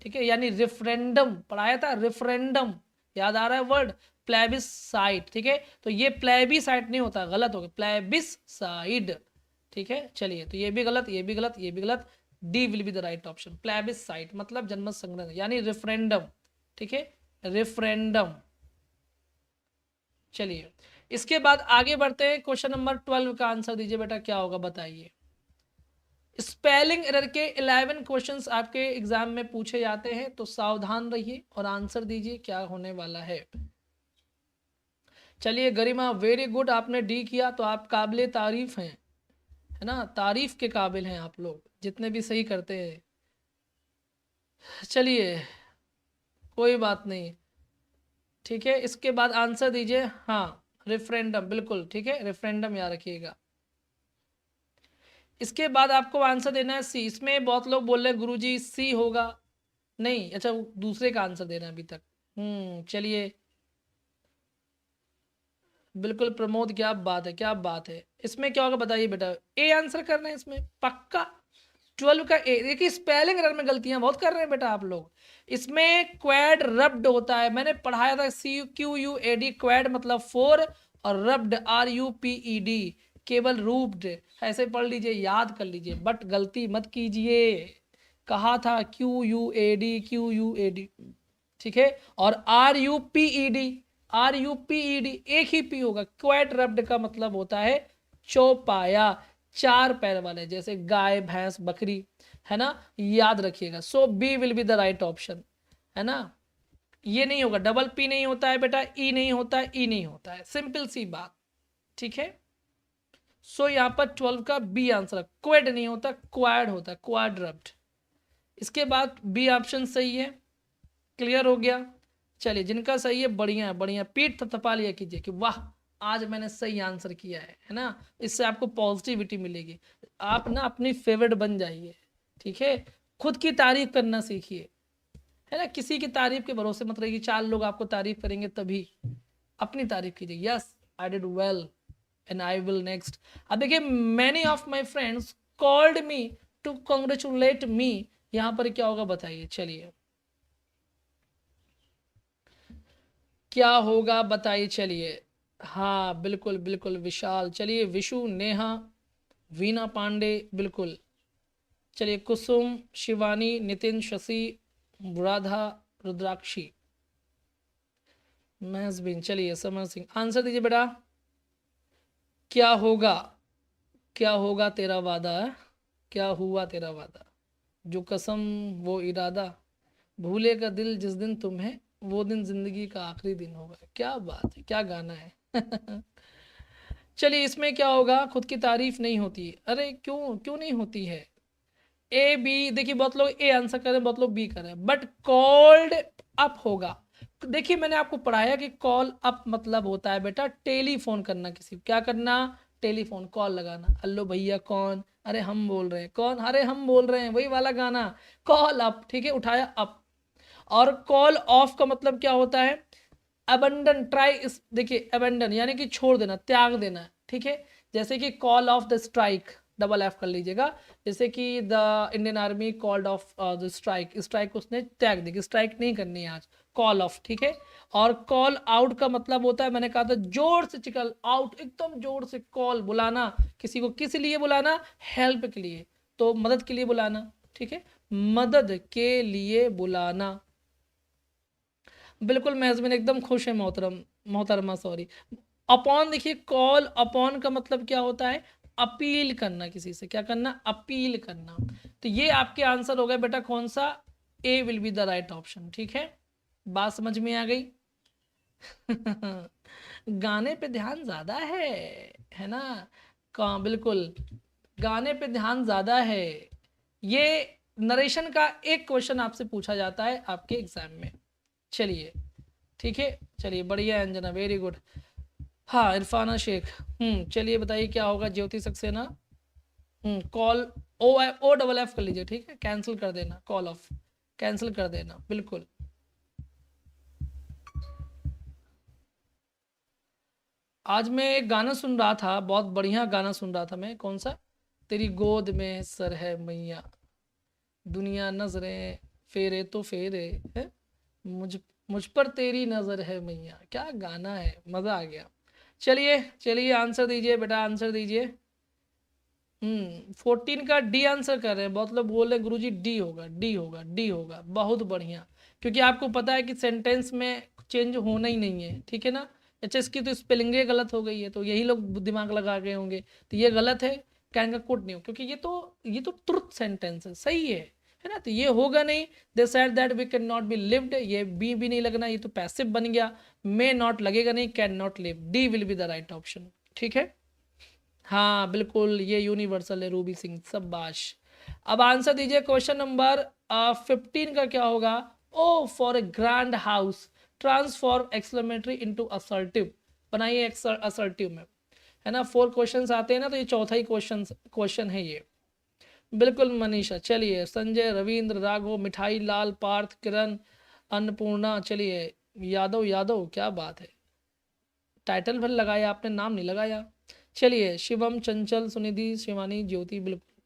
Speaker 1: ठीक है, यानी रेफरेंडम पढ़ाया था, रेफरेंडम याद आ रहा है वर्ड, प्लेबिसाइट, ठीक है। तो ये प्लेबिसाइट नहीं होता, गलत हो गया, प्लेबिसाइड, ठीक है। चलिए तो ये भी गलत, ये भी गलत, ये भी गलत। D will be the right option, plebiscite मतलब जनमत संग्रह यानी रेफरेंडम, ठीक है, रेफरेंडम। चलिए इसके बाद आगे बढ़ते हैं, क्वेश्चन नंबर 12 का आंसर दीजिए बेटा क्या होगा बताइए। स्पेलिंग एरर के 11 क्वेश्चंस आपके एग्जाम में पूछे जाते हैं, तो सावधान रहिए और आंसर दीजिए क्या होने वाला है। चलिए गरिमा वेरी गुड, आपने डी किया तो आप काबिल तारीफ हैं, है ना, तारीफ के काबिल हैं आप लोग जितने भी सही करते हैं। चलिए कोई बात नहीं, ठीक है। इसके बाद आंसर दीजिए, हाँ रेफरेंडम बिल्कुल ठीक है, रेफरेंडम याद रखिएगा। इसके बाद आपको आंसर देना है सी। इसमें बहुत लोग बोल रहे हैं गुरुजी सी होगा, नहीं अच्छा दूसरे का आंसर देना है अभी तक। चलिए बिल्कुल प्रमोद, क्या बात है क्या बात है। इसमें क्या होगा बताइए बेटा, ए आंसर करना है इसमें पक्का। 12 का ए, देखिए स्पेलिंग एरर में गलतियां बहुत कर रहे हैं बेटा आप लोग। इसमें क्वेड रब्ड होता है, मैंने पढ़ाया था CUED, क्वेड मतलब 4, और रब्ड RUPED केवल रूप्ड, ऐसे पढ़ लीजिए याद कर लीजिए, बट गलती मत कीजिए, कहा था QUAD, ठीक है। और RUPED एक ही पी होगा। क्वेट रब्ड का मतलब होता है चौपाया, चार पैर वाले, जैसे गाय भैंस बकरी, है ना, याद रखिएगा। So B will be the right option, है ना। ये नहीं होगा, डबल पी नहीं होता है बेटा, ई नहीं होता है, ई नहीं होता है, सिंपल सी बात, ठीक है। सो यहाँ पर 12 का बी आंसर, क्वेड नहीं होता क्वाड होता है, क्वाड रब्ड। इसके बाद बी ऑप्शन सही है, क्लियर हो गया। चलिए जिनका सही है बढ़िया है, बढ़िया, पीठ थपथपा लिया कीजिए कि वाह आज मैंने सही आंसर किया है ना। इससे आपको पॉजिटिविटी मिलेगी, आप ना अपनी फेवरेट बन जाइए, ठीक है। खुद की तारीफ करना सीखिए, है ना, किसी की तारीफ के भरोसे मत रहिए, 4 लोग आपको तारीफ करेंगे तभी, अपनी तारीफ कीजिए, yes I did well and I will next. अब देखिए many of my friends called me to congratulate me, यहाँ पर क्या होगा बताइए। चलिए क्या होगा बताइए। चलिए हाँ बिल्कुल बिल्कुल विशाल, चलिए विशु, नेहा, वीना पांडे, बिल्कुल। चलिए कुसुम, शिवानी, नितिन, शशि, राधा, रुद्राक्षी, महजबीन। चलिए समर सिंह, आंसर दीजिए बेटा। क्या होगा, क्या होगा तेरा वादा है? क्या हुआ तेरा वादा, जो कसम वो इरादा, भूलेगा दिल जिस दिन तुम्हें, वो दिन जिंदगी का आखिरी दिन होगा। क्या बात है, क्या गाना है। चलिए इसमें क्या होगा, खुद की तारीफ नहीं होती। अरे क्यों, क्यों नहीं होती है? ए बी, देखिए बहुत लोग ए आंसर करें, बहुत लोग बी करें, बट कॉल्ड अप होगा। देखिए मैंने आपको पढ़ाया कि कॉल अप मतलब होता है बेटा टेलीफोन करना, किसी क्या करना, टेलीफोन कॉल लगाना। हेलो भैया कौन, अरे हम बोल रहे हैं, कौन, अरे हम बोल रहे हैं, वही वाला गाना, कॉल अप, ठीक है, उठाया अप। और कॉल ऑफ का मतलब क्या होता है, अबंडन, ट्राई इस, देखिए अबंडन यानी कि छोड़ देना, त्याग देना, ठीक है। जैसे कि call of the strike, double F कर लीजिएगा। जैसे कि the Indian army called off the strike, strike उसने त्याग दी, स्ट्राइक नहीं करनी है आज, कॉल ऑफ, ठीक है। और कॉल आउट का मतलब होता है, मैंने कहा था जोर से चिकल आउट, एकदम जोर से कॉल, बुलाना किसी को, किस लिए बुलाना, हेल्प के लिए, तो मदद के लिए बुलाना, ठीक है, मदद के लिए बुलाना। बिल्कुल महजबीन एकदम खुश है, मोहतरम, मोहतरमा सॉरी। अपॉन, देखिए कॉल अपॉन का मतलब क्या होता है, अपील करना किसी से, क्या करना, अपील करना। तो ये आपके आंसर हो गए बेटा कौन सा, A will be the right option, ठीक है। बात समझ में आ गई। गाने पे ध्यान ज्यादा है ना, कहाँ, बिल्कुल गाने पे ध्यान ज्यादा है। ये नरेशन का एक क्वेश्चन आपसे पूछा जाता है आपके एग्जाम में। चलिए ठीक है, चलिए बढ़िया अंजना, वेरी गुड। हाँ इरफाना शेख, चलिए बताइए क्या होगा, ज्योति सक्सेना, कॉल, ओ, ओ डबल एफ कर लीजिए, ठीक है, कैंसिल कर देना, कॉल ऑफ कैंसिल कर देना, बिल्कुल। आज मैं एक गाना सुन रहा था, बहुत बढ़िया गाना सुन रहा था मैं, कौन सा, तेरी गोद में सर है मैया, दुनिया नजरें फेरे तो फेरे है, मुझ मुझ पर तेरी नजर है मैया, क्या गाना है, मजा आ गया। चलिए चलिए आंसर दीजिए बेटा, आंसर दीजिए। 14 का डी आंसर कर रहे हैं, बहुत लोग बोल रहे हैं गुरुजी डी होगा, डी होगा, डी होगा, बहुत बढ़िया। क्योंकि आपको पता है कि सेंटेंस में चेंज होना ही नहीं है, ठीक है ना। अच्छा इसकी तो स्पेलिंग गलत हो गई है, तो यही लोग दिमाग लगा गए होंगे, तो ये गलत है, कैन का कोट नहीं हो, क्योंकि ये तो ट्रुथ सेंटेंस है, सही है ना, तो ये होगा नहीं। They said that we can not be lived, ये बी भी नहीं लगना, ये तो पैसिव बन गया, मे नॉट लगेगा नहीं, can not live, D will be the right option, ठीक है। हाँ बिल्कुल ये यूनिवर्सल है, रूबी सिंह, शाबाश। अब आंसर दीजिए क्वेश्चन नंबर 15 का क्या होगा, O for a grand house transform exclamatory into assertive, बनाइए असर्टिव में, है ना, 4 क्वेश्चंस आते हैं ना, तो ये चौथा ही क्वेश्चन है ये, बिल्कुल मनीषा। चलिए संजय, रविंद्र, राघव, मिठाई लाल, पार्थ, किरण, अन्नपूर्णा, चलिए यादव, यादव क्या बात है, टाइटल भर लगाया आपने, नाम नहीं लगाया। चलिए शिवम, चंचल, सुनिधि, शिवानी, ज्योति, बिल्कुल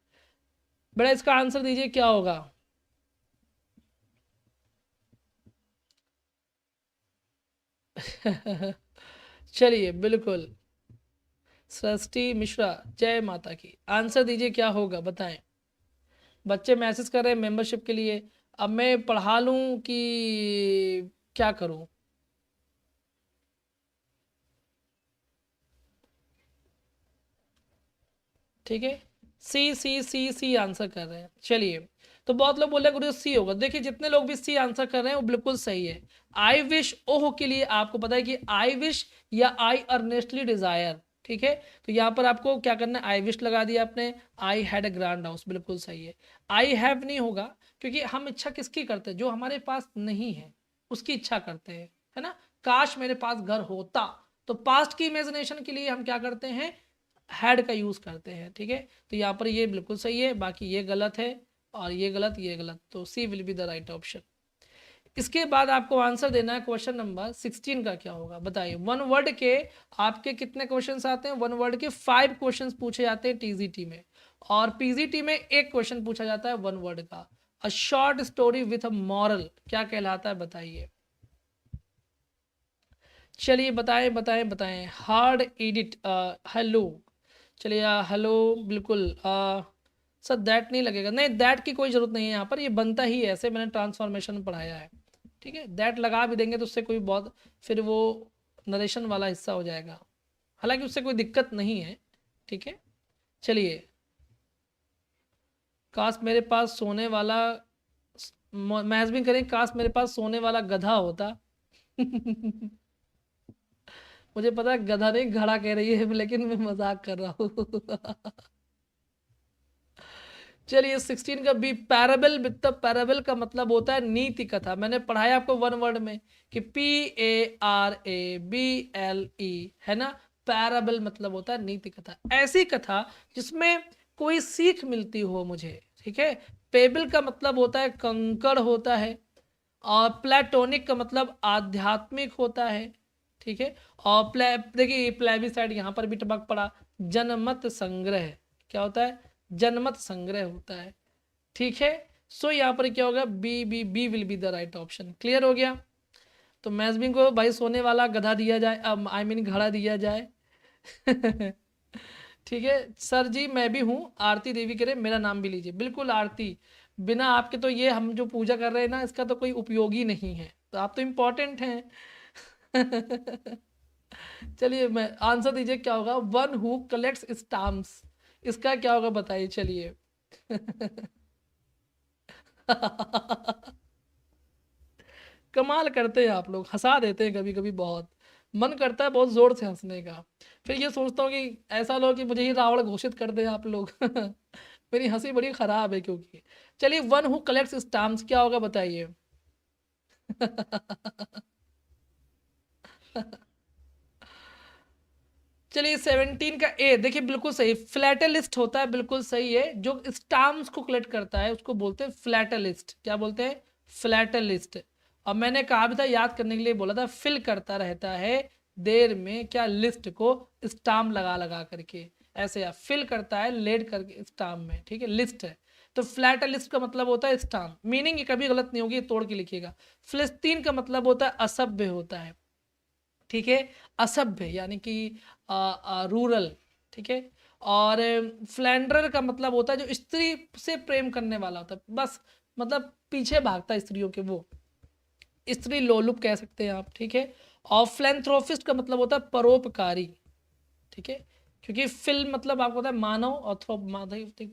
Speaker 1: बेटा इसका आंसर दीजिए क्या होगा। चलिए बिल्कुल, सृष्टि मिश्रा, जय माता की, आंसर दीजिए क्या होगा बताएं। बच्चे मैसेज कर रहे हैं मेंबरशिप के लिए, अब मैं पढ़ा लूं कि क्या करूं। ठीक है, सी सी सी सी आंसर कर रहे हैं, चलिए। तो बहुत लोग बोल रहे हैं गुरु सी होगा, देखिए जितने लोग भी सी आंसर कर रहे हैं वो बिल्कुल सही है। आई विश ओह के लिए आपको पता है कि आई विश या आई अर्नेस्टली डिजायर, ठीक है, तो यहाँ पर आपको क्या करना है, आई विश लगा दिया आपने, I had a grand house, बिल्कुल सही है। आई हैव नहीं होगा, क्योंकि हम इच्छा किसकी करते हैं, जो हमारे पास नहीं है उसकी इच्छा करते हैं, है ना, काश मेरे पास घर होता, तो पास्ट की इमेजिनेशन के लिए हम क्या करते हैं, हैड का यूज करते हैं, ठीक है। तो यहाँ पर ये बिल्कुल सही है, बाकी ये गलत है, और ये गलत, ये गलत, तो C will be the right option. इसके बाद आपको आंसर देना है क्वेश्चन नंबर 16 का क्या होगा बताइए। वन वर्ड के आपके कितने क्वेश्चंस आते हैं, वन वर्ड के 5 क्वेश्चंस पूछे जाते हैं टीजीटी में, और पीजीटी में एक क्वेश्चन पूछा जाता है वन वर्ड का। A short story with a moral क्या कहलाता है बताइए। चलिए बताएं बताएं बताएं। Hard edit, hello. चलिए हेलो, बिल्कुल। सर दैट नहीं लगेगा, नहीं दैट की कोई ज़रूरत नहीं है यहाँ पर, ये बनता ही है ऐसे, मैंने ट्रांसफॉर्मेशन पढ़ाया है। ठीक है, दैट लगा भी देंगे तो उससे कोई बहुत फिर वो नरेशन वाला हिस्सा हो जाएगा, हालांकि उससे कोई दिक्कत नहीं है। ठीक है, चलिए। काश मेरे पास सोने वाला, महज भी करें, काश मेरे पास सोने वाला गधा होता। मुझे पता है गधा नहीं घड़ा कह रही है, लेकिन मैं मजाक कर रहा हूँ। चलिए 16 का बी, पैराबल विद पैराबल का मतलब होता है नीति कथा। मैंने पढ़ाया आपको वन वर्ड में कि PARABLE, है ना। पैराबल मतलब होता है नीति कथा, ऐसी कथा जिसमें कोई सीख मिलती हो मुझे। ठीक है, पेबल का मतलब होता है कंकड़ होता है, और प्लेटोनिक का मतलब आध्यात्मिक होता है। ठीक है, और देखिए प्लेबिसाइड यहाँ पर भी टपक पड़ा, जनमत संग्रह क्या होता है, जनमत संग्रह होता है। ठीक है, सो यहाँ पर क्या होगा, B will be the right option. Clear हो गया। तो मैजबिंग को भाई सोने वाला गधा दिया जाए, आई मीन घड़ा दिया जाए। ठीक है सर जी, मैं भी हूँ, आरती देवी करे, मेरा नाम भी लीजिए। बिल्कुल आरती, बिना आपके तो ये हम जो पूजा कर रहे हैं ना, इसका तो कोई उपयोग ही नहीं है, तो आप तो इम्पोर्टेंट हैं। चलिए मैं आंसर दीजिए क्या होगा, वन हु कलेक्ट्स स्टाम्प्स, इसका क्या होगा बताइए, चलिए। कमाल करते हैं आप लोग, हंसा देते हैं कभी कभी, बहुत मन करता है बहुत जोर से हंसने का, फिर ये सोचता हूँ कि ऐसा लोग कि मुझे ही रावण घोषित कर दे आप लोग। मेरी हंसी बड़ी खराब है क्योंकि। चलिए वन हु कलेक्ट्स स्टाम्प्स क्या होगा बताइए। चलिए 17 का ए, देखिए बिल्कुल सही, फ्लैटलिस्ट होता है, बिल्कुल सही है। जो स्टाम्प्स को कलेक्ट करता है उसको बोलते हैं फ्लैटलिस्ट। क्या बोलते हैं, फ्लैटलिस्ट। और मैंने कहा भी था, याद करने के लिए बोला था, फिल करता रहता है देर में क्या, लिस्ट को स्टाम्प लगा लगा करके, ऐसे या फिल करता है लेड करके स्टाम्प में। ठीक है, लिस्ट है तो फ्लैटलिस्ट का मतलब होता है स्टाम्प। मीनिंग कभी गलत नहीं होगी, तोड़ के लिखिएगा। फिलिस्तीन का मतलब होता है असभ्य होता है। ठीक है, असभ्य यानी कि रूरल। ठीक है, और फ्लैंडर का मतलब होता है जो स्त्री से प्रेम करने वाला होता है, बस मतलब पीछे भागता है स्त्रियों के, वो स्त्री लोलुप कह सकते हैं आप। ठीक है, और फ्लैंथ्रोपिस्ट का मतलब होता है परोपकारी। ठीक है, क्योंकि फिल मतलब आपको होता है मानव, और थ्रो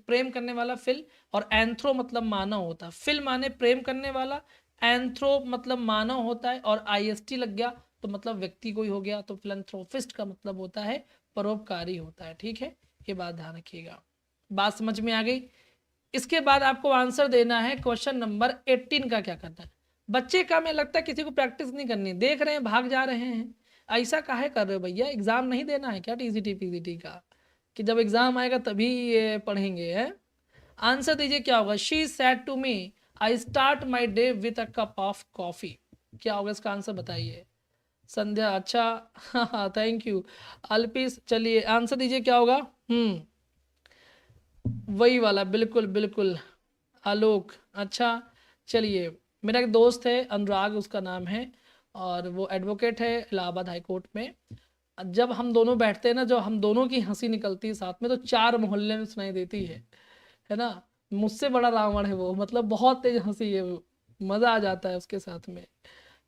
Speaker 1: प्रेम करने वाला फिल, और एंथ्रो मतलब मानव होता है। फिल माने प्रेम करने वाला, एंथ्रो मतलब मानव होता है, और आईएसटी लग गया तो मतलब व्यक्ति कोई हो गया, तो फिलंथ्रोपिस्ट का मतलब होता है परोपकारी होता है। ठीक है, ये बात ध्यान रखिएगा। बात समझ में आ गई। इसके बाद आपको आंसर देना है क्वेश्चन नंबर 18 का। क्या करना है बच्चे का, मैं लगता है किसी को प्रैक्टिस नहीं करनी, देख रहे हैं भाग जा रहे हैं, ऐसा काहे कर रहे हो भैया, एग्जाम नहीं देना है क्या टीजीटी पीजीटी का, कि जब एग्जाम आएगा तभी ये पढ़ेंगे है। आंसर दीजिए क्या होगा, she said to me I start my day with a cup of coffee. क्या होगा इसका आंसर बताइए। संध्या, अच्छा। हाँ थैंक यू। अल्पीस, चलिए आंसर दीजिए क्या होगा। वही वाला, बिल्कुल बिल्कुल। आलोक, अच्छा। चलिए, मेरा एक दोस्त है अनुराग उसका नाम है, और वो एडवोकेट है इलाहाबाद हाई कोर्ट में। जब हम दोनों बैठते हैं ना, जो हम दोनों की हंसी निकलती है साथ में, तो चार मोहल्ले में सुनाई देती है ना। मुझसे बड़ा रावण है वो, मतलब बहुत तेज हंसी है वो, मजा आ जाता है उसके साथ में।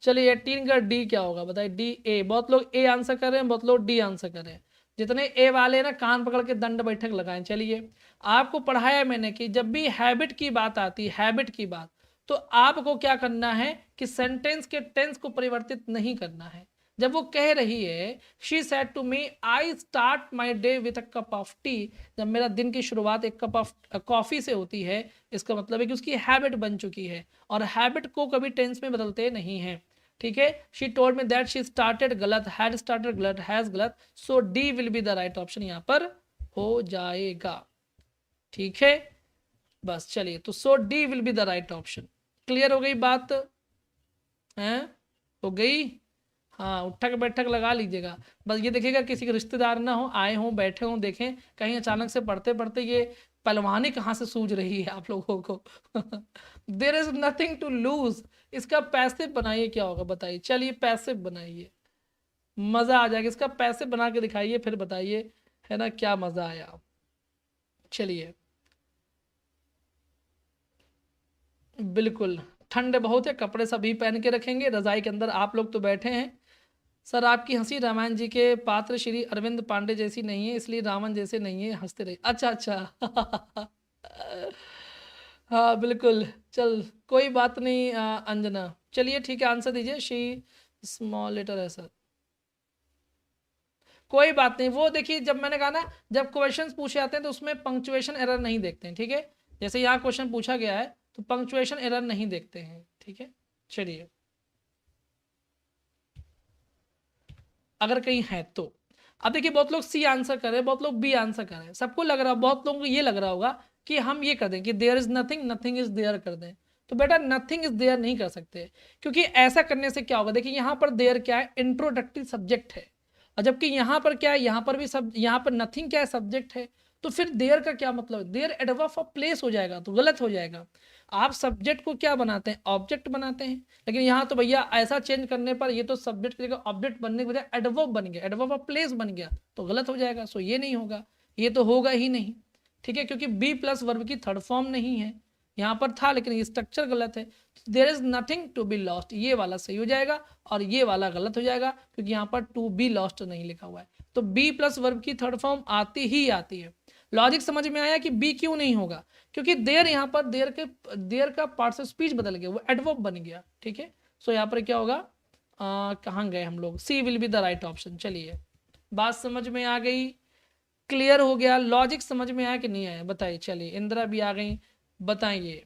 Speaker 1: चलिए 18 का डी क्या होगा बताइए। डी ए, बहुत लोग ए आंसर कर रहे हैं, बहुत लोग डी आंसर कर रहे हैं। जितने ए वाले ना कान पकड़ के दंड बैठक लगाएं। चलिए, आपको पढ़ाया मैंने कि जब भी हैबिट की बात आती है, हैबिट की बात, तो आपको क्या करना है कि सेंटेंस के टेंस को परिवर्तित नहीं करना है। जब वो कह रही है she said to me I start my day with a cup of tea, जब मेरा दिन की शुरुआत एक कप ऑफ कॉफी से होती है, इसका मतलब है कि उसकी हैबिट बन चुकी है, और हैबिट को कभी टेंस में बदलते नहीं है। ठीक है, she told me that she started गलत, हैड स्टार्टेड गलत, हैज गलत, so D will be the right option यहाँ पर हो जाएगा। ठीक है, बस चलिए, तो so D will be the right option. Clear हो गई बात है, हो गई। हाँ, उठक बैठक लगा लीजिएगा। बस ये देखिएगा किसी के रिश्तेदार ना हो, आए हों बैठे हों, देखें कहीं अचानक से पढ़ते पढ़ते ये पहलवानी कहाँ से सूझ रही है आप लोगों को। There is nothing to lose. इसका पैसिव बनाइए क्या होगा बताइए, चलिए पैसिव बनाइए। मजा आ जाएगा। इसका पैसे बना के दिखाइए फिर बताइए, है ना, क्या मजा आया। चलिए बिल्कुल, ठंड बहुत है, कपड़े सभी पहन के रखेंगे, रजाई के अंदर आप लोग तो बैठे हैं। सर आपकी हंसी रामायण जी के पात्र श्री अरविंद पांडे जैसी नहीं है, इसलिए रावण जैसे नहीं है, हंसते रहिए। अच्छा अच्छा हाँ बिल्कुल, चल कोई बात नहीं अंजना। चलिए ठीक है, आंसर दीजिए। शी स्मॉल लेटर है सर, कोई बात नहीं। वो देखिए, जब मैंने कहा ना, जब क्वेश्चंस पूछे जाते हैं तो उसमें पंक्चुएशन एरर नहीं देखते हैं, ठीक है। जैसे यहाँ क्वेश्चन पूछा गया है तो पंक्चुएशन एरर नहीं देखते हैं, ठीक है। चलिए, अगर कहीं है तो। अब देखिए, बहुत लोग सी आंसर कर रहे हैं, बहुत लोग बी आंसर कर रहे हैं। सबको लग रहा, बहुत लोगों को ये लग रहा होगा कि हम ये कर दें कि there is nothing, nothing is there कर दें। तो बेटा नथिंग इज देयर नहीं कर सकते, क्योंकि ऐसा करने से क्या होगा, देखिए यहाँ पर देयर क्या है, इंट्रोडक्टरी सब्जेक्ट है, और जबकि यहाँ पर क्या है, यहाँ पर भी सब, यहाँ पर नथिंग क्या है, सब्जेक्ट है। तो फिर देयर का क्या मतलब, देयर एडवर्ब ऑफ प्लेस हो जाएगा, तो गलत हो जाएगा। आप सब्जेक्ट को क्या बनाते हैं, ऑब्जेक्ट बनाते हैं। लेकिन यहाँ तो भैया ऐसा चेंज करने पर ये तो सब्जेक्ट की जगह ऑब्जेक्ट बनने की बजाय एडवर्ब बन गया, एडवर्ब ऑफ प्लेस बन गया, तो गलत हो जाएगा। सो ये नहीं होगा, ये तो होगा ही नहीं, ठीक है, क्योंकि बी प्लस वर्ब की थर्ड फॉर्म नहीं है। यहाँ पर था लेकिन ये स्ट्रक्चर गलत है। There is nothing to be lost, ये वाला सही हो जाएगा, और ये वाला गलत हो जाएगा, क्योंकि यहाँ पर टू बी लॉस्ट नहीं लिखा हुआ है। तो बी प्लस वर्ब की थर्ड फॉर्म आती ही आती है। लॉजिक समझ में आया कि बी क्यों नहीं होगा, क्योंकि देर, यहाँ पर देर का पार्ट ऑफ स्पीच बदल गया, वो एडवर्ब बन गया, ठीक है। सो यहाँ पर क्या होगा, कहाँ गए हम लोग, C will be the right option. चलिए, बात समझ में आ गई, क्लियर हो गया, लॉजिक समझ में आया कि नहीं आया बताइए। चलिए, इंदिरा भी आ गई, बताइए।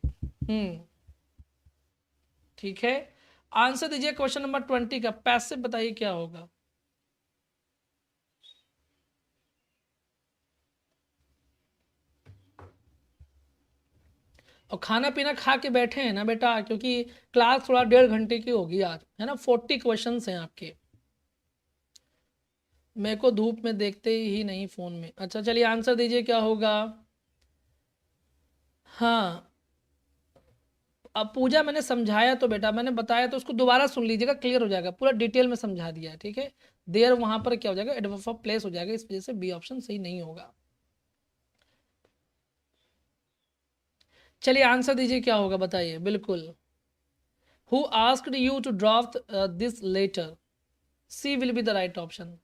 Speaker 1: ठीक है, आंसर दीजिए क्वेश्चन नंबर 20 का, पैसिव बताइए क्या होगा। और खाना पीना खा के बैठे हैं ना बेटा, क्योंकि क्लास थोड़ा 1.5 घंटे की होगी आज, है ना, 40 क्वेश्चंस हैं आपके। मेरे को धूप में देखते ही नहीं फोन में। अच्छा चलिए, आंसर दीजिए क्या होगा। हाँ, अब पूजा मैंने समझाया तो बेटा, मैंने बताया तो उसको दोबारा सुन लीजिएगा, क्लियर हो जाएगा, पूरा डिटेल में समझा दिया है, ठीक है। देयर वहां पर क्या हो जाएगा, एडवर्ब ऑफ प्लेस हो जाएगा, इस वजह से बी ऑप्शन सही नहीं होगा। चलिए, आंसर दीजिए क्या होगा बताइए। बिल्कुल, who asked you to draft this letter, C will be the right option.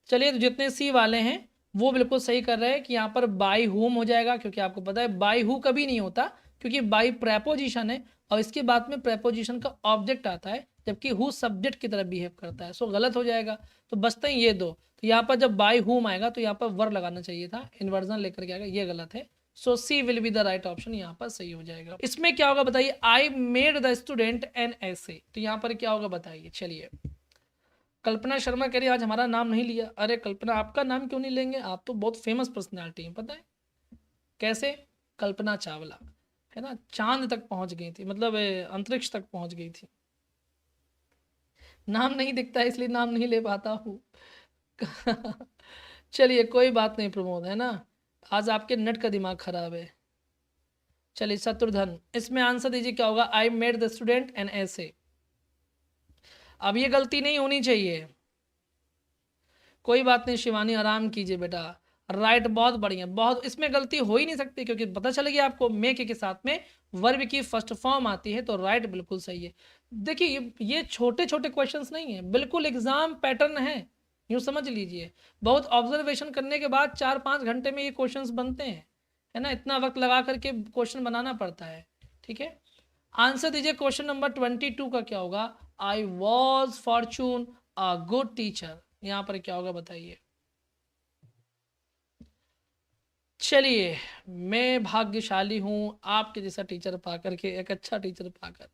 Speaker 1: चलिए, तो जितने सी वाले हैं वो बिल्कुल सही कर रहे हैं कि यहाँ पर बाई हुम हो जाएगा, क्योंकि आपको पता है बाई हु कभी नहीं होता, क्योंकि बाई प्रेपोजिशन है, और इसके बाद में प्रेपोजिशन का ऑब्जेक्ट आता है, जबकि हु सब्जेक्ट की तरह बिहेव करता है। सो गलत हो जाएगा। तो बचते हैं ये दो। तो यहाँ पर जब बाई हुम आएगा तो यहाँ पर वर लगाना चाहिए था, इन्वर्जन लेकर के आएगा, ये गलत है। So C will be the right option, यहाँ पर सही हो जाएगा। इसमें क्या होगा बताइए, I made the student an ऐसे, तो यहाँ पर क्या होगा बताइए। चलिए, कल्पना शर्मा कह रही आज हमारा नाम नहीं लिया। अरे कल्पना, आपका नाम क्यों नहीं लेंगे, आप तो बहुत फेमस पर्सनालिटी हैं, पता है कैसे। कल्पना चावला, है ना, चांद तक पहुंच गई थी, मतलब अंतरिक्ष तक पहुंच गई थी। नाम नहीं दिखता इसलिए नाम नहीं ले पाता हूँ चलिए, कोई बात नहीं प्रमोद, है ना, आज आपके नेट का दिमाग खराब है। चलिए शत्रुधन, इसमें आंसर दीजिए क्या होगा, I made the student an essay. अब ये गलती नहीं होनी चाहिए, कोई बात नहीं शिवानी, आराम कीजिए बेटा। राइट, बहुत बढ़िया, बहुत, इसमें गलती हो ही नहीं सकती, क्योंकि पता चल गया आपको मेक के साथ में वर्ब की फर्स्ट फॉर्म आती है, तो राइट बिल्कुल सही है। देखिए, ये छोटे छोटे क्वेश्चंस नहीं है, बिल्कुल एग्जाम पैटर्न है, यूँ समझ लीजिए। बहुत ऑब्जर्वेशन करने के बाद 4-5 घंटे में ये क्वेश्चंस बनते हैं, है ना, इतना वक्त लगा करके क्वेश्चन बनाना पड़ता है, ठीक है। आंसर दीजिए क्वेश्चन नंबर 22 का क्या होगा, I was Fortune a good teacher, यहाँ पर क्या होगा बताइए। चलिए, मैं भाग्यशाली हूँ आपके जैसा टीचर पा करके, एक अच्छा टीचर पाकर।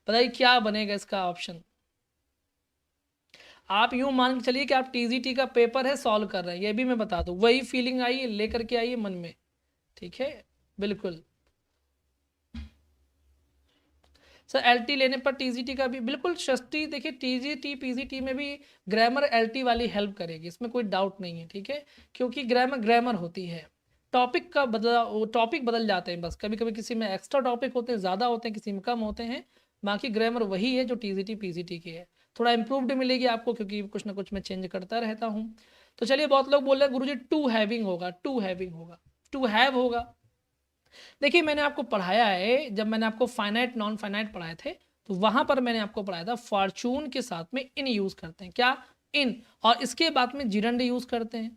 Speaker 1: बताइए क्या बनेगा इसका ऑप्शन। आप यूं मान के चलिए कि आप टीजीटी का पेपर है सॉल्व कर रहे हैं, ये भी मैं बता दूं, वही फीलिंग आई लेकर के आइए मन में, ठीक है। बिल्कुल सर, एलटी लेने पर टीजीटी का भी बिल्कुल सस्ती, देखिए टीजीटी पीजीटी में भी ग्रामर एलटी वाली हेल्प करेगी, इसमें कोई डाउट नहीं है, ठीक है। क्योंकि ग्रामर ग्रामर होती है, टॉपिक का टॉपिक बदल जाते हैं बस, कभी कभी किसी में एक्स्ट्रा टॉपिक होते हैं, ज़्यादा होते हैं, किसी में कम होते हैं, बाकी ग्रामर वही है जो टीजीटी पीजीटी की है। थोड़ा इम्प्रूव्ड मिलेगी आपको, क्योंकि कुछ ना कुछ मैं चेंज करता रहता हूँ। तो चलिए, बहुत लोग बोल रहे हैं गुरुजी टू हैविंग होगा, टू हैविंग होगा, टू हैव होगा। देखिए मैंने आपको पढ़ाया है, जब मैंने आपको फाइनाइट नॉन फाइनाइट पढ़ाए थे तो वहां पर मैंने आपको पढ़ाया था फॉर्चून के साथ में इन यूज करते हैं, क्या इन, और इसके बाद में जिरंड यूज करते हैं।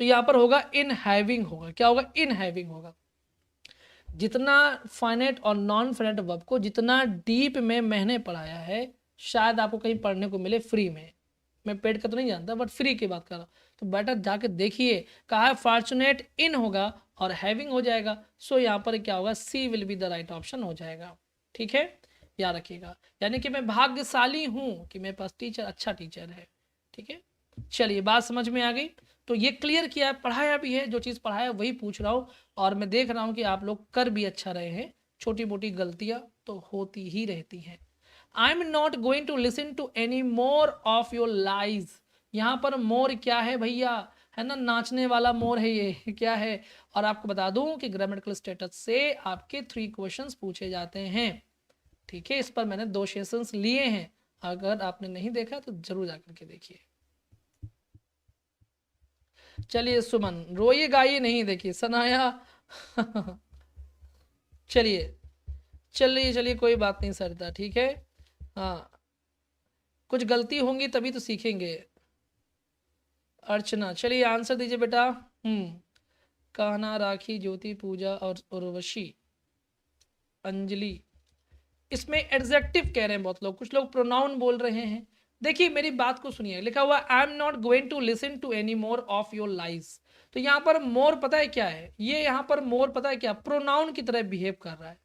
Speaker 1: तो यहां पर होगा इन हैविंग होगा, क्या होगा, इन हैविंग होगा। जितना फाइनाइट और नॉन फाइनाइट वर्ब को जितना डीप में मैंने पढ़ाया है, शायद आपको कहीं पढ़ने को मिले फ्री में, मैं पेड का तो नहीं जानता बट फ्री की बात कर रहा हूँ, तो बेटर जाके देखिए। कहा है फॉर्चुनेट इन होगा और हैविंग हो जाएगा, सो यहाँ पर क्या होगा, C will be the right option हो जाएगा। ठीक है, याद रखिएगा, यानी कि मैं भाग्यशाली हूँ कि मेरे पास टीचर अच्छा टीचर है। ठीक है, चलिए बात समझ में आ गई। तो ये क्लियर किया है, पढ़ाया भी है, जो चीज़ पढ़ाया वही पूछ रहा हूँ, और मैं देख रहा हूँ कि आप लोग कर भी अच्छा रहे हैं। छोटी मोटी गलतियाँ तो होती ही रहती हैं। I am not going to listen to any more of your lies. यहाँ पर मोर क्या है भैया, है ना, नाचने वाला मोर है ये क्या है। और आपको बता दूं कि ग्रामेटिकल स्टेटस से आपके 3 क्वेश्चंस पूछे जाते हैं। ठीक है, इस पर मैंने 2 सेशंस लिए हैं, अगर आपने नहीं देखा तो जरूर जाकर के देखिए। चलिए सुमन, रोइए गाइए नहीं, देखिए सनाया चलिए चलिए चलिए, कोई बात नहीं सरदा, ठीक है। हाँ, कुछ गलती होंगी तभी तो सीखेंगे। अर्चना, चलिए आंसर दीजिए बेटा। कहना, राखी, ज्योति, पूजा और उर्वशी, अंजलि। इसमें एडजेक्टिव कह रहे हैं बहुत लोग, कुछ लोग प्रोनाउन बोल रहे हैं। देखिए मेरी बात को सुनिए, लिखा हुआ I am not going to listen to any more of your lies. तो यहाँ पर मोर पता है क्या है, ये यहाँ पर मोर पता है क्या, प्रोनाउन की तरह बिहेव कर रहा है।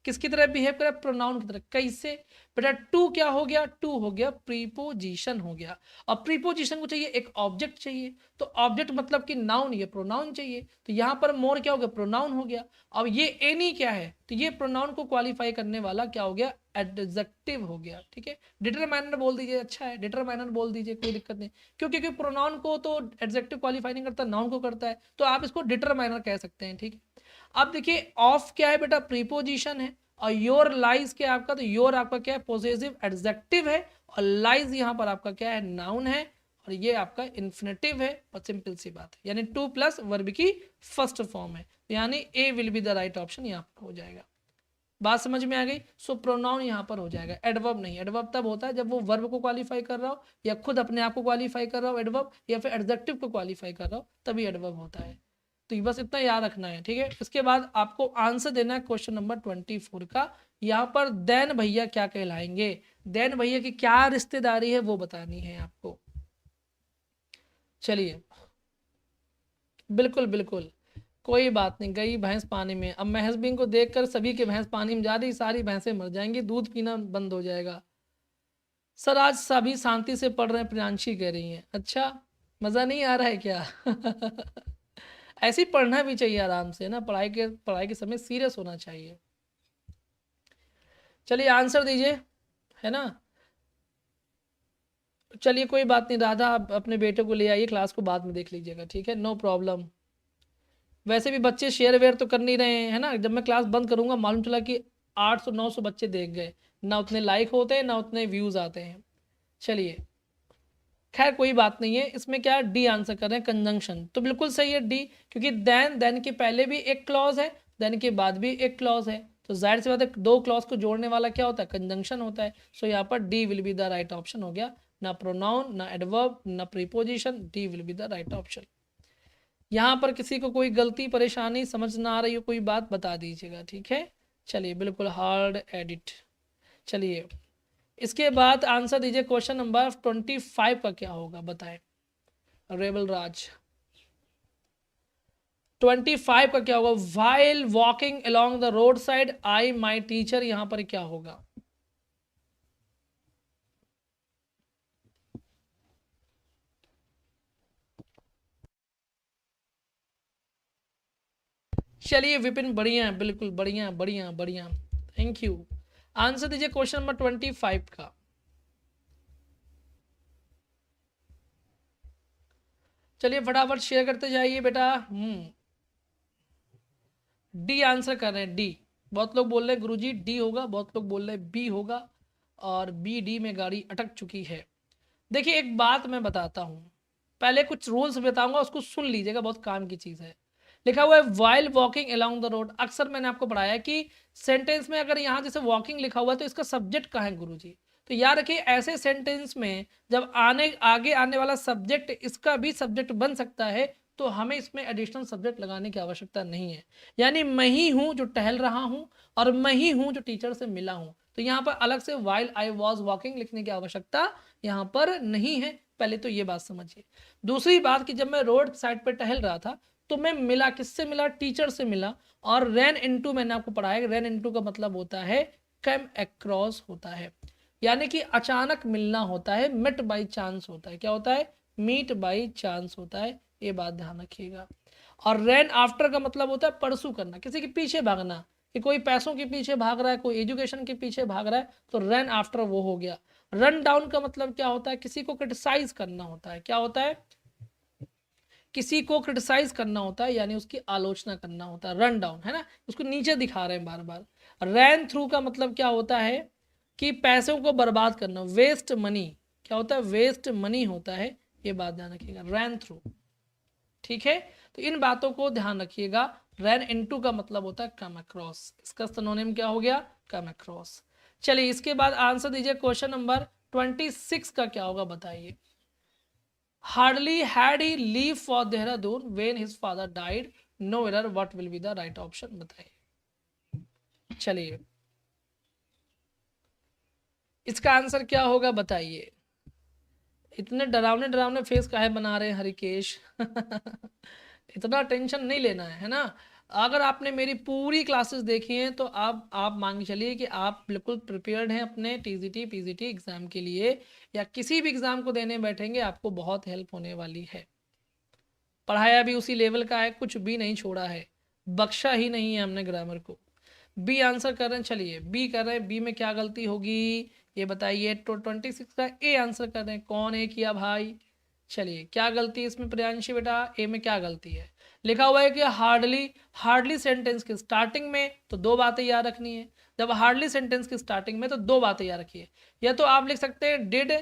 Speaker 1: किसकी तरह बिहेव कर रहा है, प्रोनाउन की तरह। कैसे बेटा, टू क्या हो गया, टू हो गया प्रीपोजिशन हो गया, और प्रीपोजिशन को चाहिए एक ऑब्जेक्ट चाहिए, तो ऑब्जेक्ट मतलब कि नाउन, ये प्रोनाउन चाहिए, तो यहाँ पर मोर क्या हो गया, प्रोनाउन हो गया। अब ये एनी क्या है, तो ये प्रोनाउन को क्वालिफाई करने वाला क्या हो गया, एडजेक्टिव हो गया। ठीक है, डिटरमाइनर बोल दीजिए, अच्छा है डिटरमाइनर बोल दीजिए, कोई दिक्कत नहीं, क्योंकि प्रोनाउन को तो एडजेक्टिव क्वालिफाई नहीं करता, नाउन को करता है, तो आप इसको डिटरमाइनर कह सकते हैं। ठीक है, अब देखिए ऑफ क्या है बेटा, प्रीपोजिशन है, और योर लाइज क्या है आपका, तो योर आपका क्या है, पोजेसिव एडजेक्टिव है, और लाइज यहाँ पर आपका क्या है, नाउन है, और ये आपका इन्फिनेटिव है, और सिंपल सी बात है, यानी 2 प्लस वर्ब की फर्स्ट फॉर्म है, यानी A will be the right option यहाँ पर हो जाएगा। बात समझ में आ गई। सो प्रोनाउन यहाँ पर हो जाएगा, एडवर्ब नहीं। एडवर्ब तब होता है जब वो वर्ब को क्वालिफाई कर रहा हो, या खुद अपने आप को क्वालिफाई कर रहा हो एडवर्ब, या फिर एडजेक्टिव को क्वालिफाई कर रहा हो, तभी एडवर्ब होता है। तो ये बस इतना याद रखना है। ठीक है, इसके बाद आपको आंसर देना है क्वेश्चन नंबर 24 का। यहाँ पर देन भैया क्या कहलाएंगे, देन भैया की क्या रिश्तेदारी है वो बतानी है आपको। चलिए, बिल्कुल बिल्कुल, कोई बात नहीं, गई भैंस पानी में। अब महेश बिंग को देखकर सभी के भैंस पानी में जा रही, सारी भैंसें मर जाएंगी, दूध पीना बंद हो जाएगा। सर आज सभी शांति से पढ़ रहे हैं, प्रियांशी कह रही हैं। अच्छा, मज़ा नहीं आ रहा है क्या ऐसे ही पढ़ना भी चाहिए आराम से ना, पढ़ाई के समय सीरियस होना चाहिए। चलिए आंसर दीजिए, है ना। चलिए कोई बात नहीं, राधा आप अपने बेटे को ले आइए, क्लास को बाद में देख लीजिएगा, ठीक है, नो प्रॉब्लम। वैसे भी बच्चे शेयर वेयर तो कर नहीं रहे हैं, है ना। जब मैं क्लास बंद करूंगा मालूम चला कि 800-900 बच्चे देख गए, ना उतने लाइक होते हैं ना उतने व्यूज आते हैं। चलिए खैर कोई बात नहीं है, इसमें क्या डी आंसर कर रहे हैं, कंजंक्शन, तो बिल्कुल सही है डी, क्योंकि देन के पहले भी एक क्लॉज है, देन के बाद भी एक क्लॉज है, तो जाहिर सी बात है 2 क्लॉज को जोड़ने वाला क्या होता है, कंजंक्शन होता है। सो यहाँ पर D will be the right option हो गया, ना प्रोनाउन ना एडवर्ब ना preposition, D will be the right option. यहाँ पर किसी को कोई गलती परेशानी समझ ना आ रही हो, कोई बात बता दीजिएगा, ठीक है। चलिए बिल्कुल हार्ड एडिट। चलिए इसके बाद आंसर दीजिए, क्वेश्चन नंबर 25 का क्या होगा बताएं, रेबल राज। 25 का क्या होगा, while walking along the road side I my teacher, यहां पर क्या होगा। चलिए विपिन बढ़िया है, बिल्कुल बढ़िया बढ़िया बढ़िया, थैंक यू। आंसर दीजिए क्वेश्चन नंबर 25 का। चलिए फटाफट शेयर करते जाइए बेटा। डी आंसर कर रहे हैं, डी। बहुत लोग बोल रहे हैं गुरुजी डी होगा, बहुत लोग बोल रहे हैं बी होगा, और बी डी में गाड़ी अटक चुकी है। देखिए एक बात मैं बताता हूँ, पहले कुछ रूल्स बताऊंगा, उसको सुन लीजिएगा, बहुत काम की चीज़ है। लिखा हुआ है while walking along the road. अक्सर मैंने आपको पढ़ाया कि सेंटेंस में अगर यहाँ जैसे वॉकिंग लिखा हुआ है तो इसका सब्जेक्ट कहाँ है गुरुजी? तो याद रखिए ऐसे सेंटेंस में जब आगे आने वाला सब्जेक्ट इसका भी सब्जेक्ट बन सकता है, तो हमें इसमें एडिशनल सब्जेक्ट लगाने की आवश्यकता नहीं है। यानी मैं ही हूँ जो टहल रहा हूँ और मैं ही हूँ जो टीचर से मिला हूँ, तो यहाँ पर अलग से वाइल आई वॉज वॉकिंग लिखने की आवश्यकता यहाँ पर नहीं है। पहले तो ये बात समझिए। दूसरी बात कि जब मैं रोड साइड पर टहल रहा था तो मैं मिला किससे मिला? टीचर से मिला। और रैन इनटू मैंने आपको पढ़ाया, रैन इनटू का मतलब होता है कम अक्रॉस होता है, यानी कि अचानक मिलना होता है, मिट बाई चांस होता है। क्या होता है? मीट बाई चांस होता है, ये बात ध्यान रखिएगा। और रैन आफ्टर का मतलब होता है परसू करना, किसी के पीछे भागना, कि कोई पैसों के पीछे भाग रहा है, कोई एजुकेशन के पीछे भाग रहा है, तो रन आफ्टर वो हो गया। रन डाउन का मतलब क्या होता है? किसी को क्रिटिसाइज करना होता है। क्या होता है? किसी को क्रिटिसाइज करना होता है, यानी उसकी आलोचना करना होता है। रन डाउन है ना, उसको नीचे दिखा रहे हैं बार बार। रैन थ्रू का मतलब क्या होता है? कि पैसों को बर्बाद करना, वेस्ट मनी। क्या होता है? वेस्ट मनी होता है, ये बात ध्यान रखिएगा, रैन थ्रू। ठीक है, तो इन बातों को ध्यान रखिएगा। रैन इनटू का मतलब होता है कम अक्रॉस, इसका सिनोनिम क्या हो गया? Come across. चलिए इसके बाद आंसर दीजिए। क्वेश्चन नंबर 26 का क्या होगा बताइए। Hardly had he leave for Dehradun when his father died. No error. What will be the right option? बताइए। चलिए इसका आंसर क्या होगा बताइए। इतने डरावने डरावने फेस काहे बना रहे हैं हरिकेश? इतना टेंशन नहीं लेना है ना। अगर आपने मेरी पूरी क्लासेस देखी हैं तो आप मान के चलिए कि आप बिल्कुल प्रिपेयर्ड हैं अपने टीजीटी पीजीटी एग्जाम के लिए, या किसी भी एग्जाम को देने बैठेंगे आपको बहुत हेल्प होने वाली है। पढ़ाया भी उसी लेवल का है, कुछ भी नहीं छोड़ा है, बख्शा ही नहीं है हमने ग्रामर को। बी आंसर कर रहे हैं, चलिए बी कर रहे हैं। बी में क्या गलती होगी ये बताइए। तो 26 का ए आंसर कर रहे हैं। कौन ए किया भाई? चलिए क्या गलती है इसमें प्रियांशी बेटा? ए में क्या गलती है? लिखा हुआ है कि हार्डली सेंटेंस के स्टार्टिंग में तो दो बातें याद रखनी है। जब हार्डली सेंटेंस की स्टार्टिंग में तो दो बातें याद रखिए। या तो आप लिख सकते हैं डिड,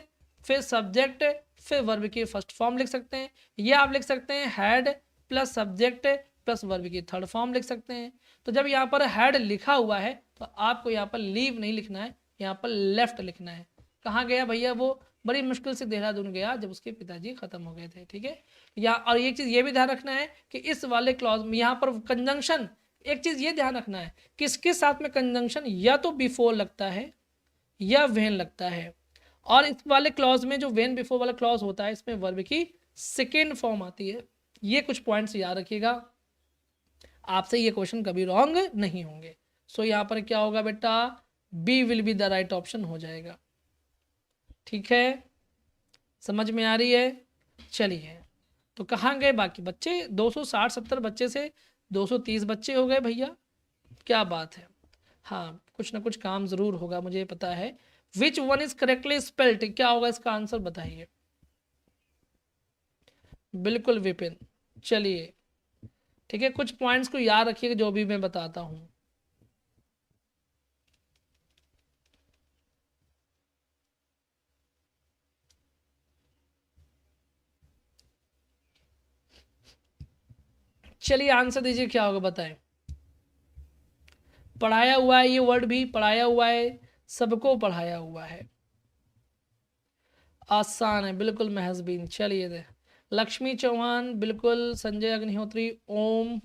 Speaker 1: फिर सब्जेक्ट, फिर वर्ब की फर्स्ट फॉर्म लिख सकते हैं, या आप लिख सकते हैं had plus subject plus verb की थर्ड फॉर्म लिख सकते हैं। तो जब यहाँ पर हैड लिखा हुआ है तो आपको यहाँ पर लीव नहीं लिखना है, यहाँ पर लेफ्ट लिखना है। कहाँ गया भैया वो? बड़ी मुश्किल से देहरादून गया जब उसके पिताजी खत्म हो गए थे। ठीक है, या और एक चीज़ ये भी ध्यान रखना है कि इस वाले क्लॉज में यहाँ पर कंजंक्शन, एक चीज़ ये ध्यान रखना है किसके साथ में कंजंक्शन या तो बिफोर लगता है या वेन लगता है। और इस वाले क्लॉज में जो वेन बिफोर वाला क्लॉज होता है इसमें वर्ब की सेकेंड फॉर्म आती है। ये कुछ पॉइंट्स याद रखिएगा, आपसे ये क्वेश्चन कभी रॉन्ग नहीं होंगे। सो यहाँ पर क्या होगा बेटा? B will be the right option हो जाएगा। ठीक है, समझ में आ रही है? चलिए तो कहाँ गए बाकी बच्चे? 260-70 बच्चे से 230 बच्चे हो गए भैया, क्या बात है। हाँ कुछ ना कुछ काम जरूर होगा, मुझे पता है। Which one is correctly spelled, क्या होगा इसका आंसर बताइए। बिल्कुल विपिन। चलिए ठीक है, कुछ पॉइंट्स को याद रखिएगा जो भी मैं बताता हूं। चलिए आंसर दीजिए क्या होगा बताएं। पढ़ाया हुआ है, ये वर्ड भी पढ़ाया हुआ है, सबको पढ़ाया हुआ है, आसान है बिल्कुल महजबीन। चलिए दे लक्ष्मी चौहान बिल्कुल, संजय अग्निहोत्री, ओम।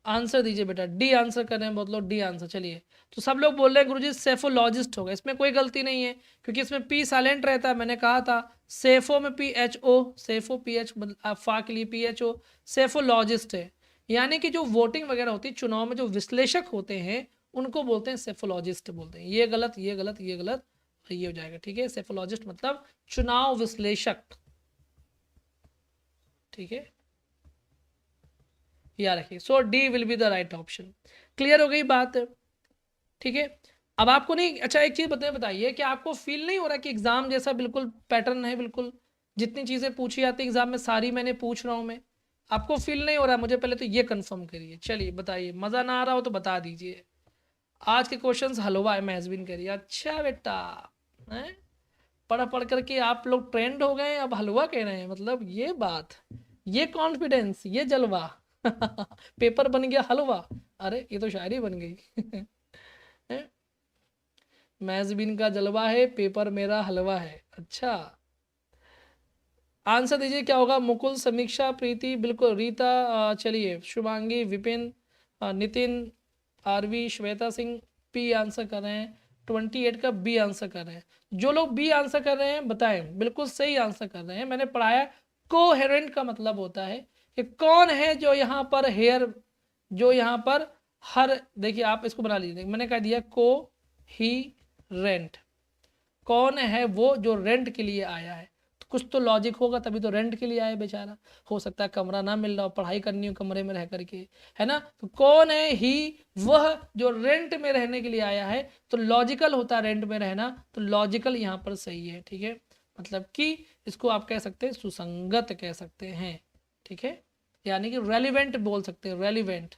Speaker 1: आंसर दीजिए बेटा, डी आंसर कर रहे हैं बहुत लोग, डी आंसर। चलिए तो सब लोग बोल रहे हैं गुरुजी सेफोलॉजिस्ट होगा, इसमें कोई गलती नहीं है क्योंकि इसमें पी साइलेंट रहता है। मैंने कहा था सेफो में पी एच ओ, सेफो पी एच फा के लिए पी एच ओ, सेफोलॉजिस्ट है। यानी कि जो वोटिंग वगैरह होती है चुनाव में जो विश्लेषक होते हैं उनको बोलते हैं सेफोलॉजिस्ट बोलते हैं। ये गलत ये गलत ये गलत, ये हो जाएगा। ठीक है, सेफोलॉजिस्ट मतलब चुनाव विश्लेषक। ठीक है, याद रखिए। So D will be the right option. Clear हो गई बात? ठीक है, अब आपको नहीं, अच्छा एक चीज बताइए कि आपको फील नहीं हो रहा कि एग्जाम जैसा बिल्कुल पैटर्न है, बिल्कुल जितनी चीजें पूछी जाती है एग्जाम में सारी मैंने पूछ रहा हूं मैं, आपको फील नहीं हो रहा? मुझे पहले तो ये कंफर्म करिए। चलिए बताइए, मजा ना आ रहा हो तो बता दीजिए। आज के क्वेश्चंस हलवा है महजबीन करिए। अच्छा बेटा हैं? पढ़ पढ़ करके आप लोग ट्रेंड हो गए, अब हलवा कह रहे हैं, मतलब ये बात, ये कॉन्फिडेंस, ये जलवा। पेपर बन गया हलवा, अरे ये तो शायरी बन गई। हैं? मैजबीन का जलवा है, पेपर मेरा हलवा है। अच्छा, आंसर दीजिए क्या होगा। मुकुल, समीक्षा, प्रीति, बिल्कुल, रीता, चलिए, शुभांगी, विपिन, नितिन, आरवी, श्वेता सिंह पी आंसर कर रहे हैं। 28 का बी आंसर कर रहे हैं। जो लोग बी आंसर कर रहे हैं बताएं, बिल्कुल सही आंसर कर रहे हैं। मैंने पढ़ाया कोहेरेंट का मतलब होता है कि कौन है जो यहाँ पर हेयर, जो यहाँ पर हर, देखिए आप इसको बना लीजिए, मैंने कह दिया को ही रेंट, कौन है वो जो रेंट के लिए आया है, तो कुछ तो लॉजिक होगा, तभी तो रेंट के लिए आया बेचारा। हो सकता है कमरा ना मिल रहा हो, पढ़ाई करनी हो कमरे में रह करके, है ना। तो कौन है ही वह जो रेंट में रहने के लिए आया है, तो लॉजिकल होता है रेंट में रहना, तो लॉजिकल यहाँ पर सही है। ठीक है, मतलब कि इसको आप कह सकते हैं सुसंगत कह सकते हैं। ठीक है, यानी कि रेलिवेंट बोल सकते हैं, रेलिवेंट।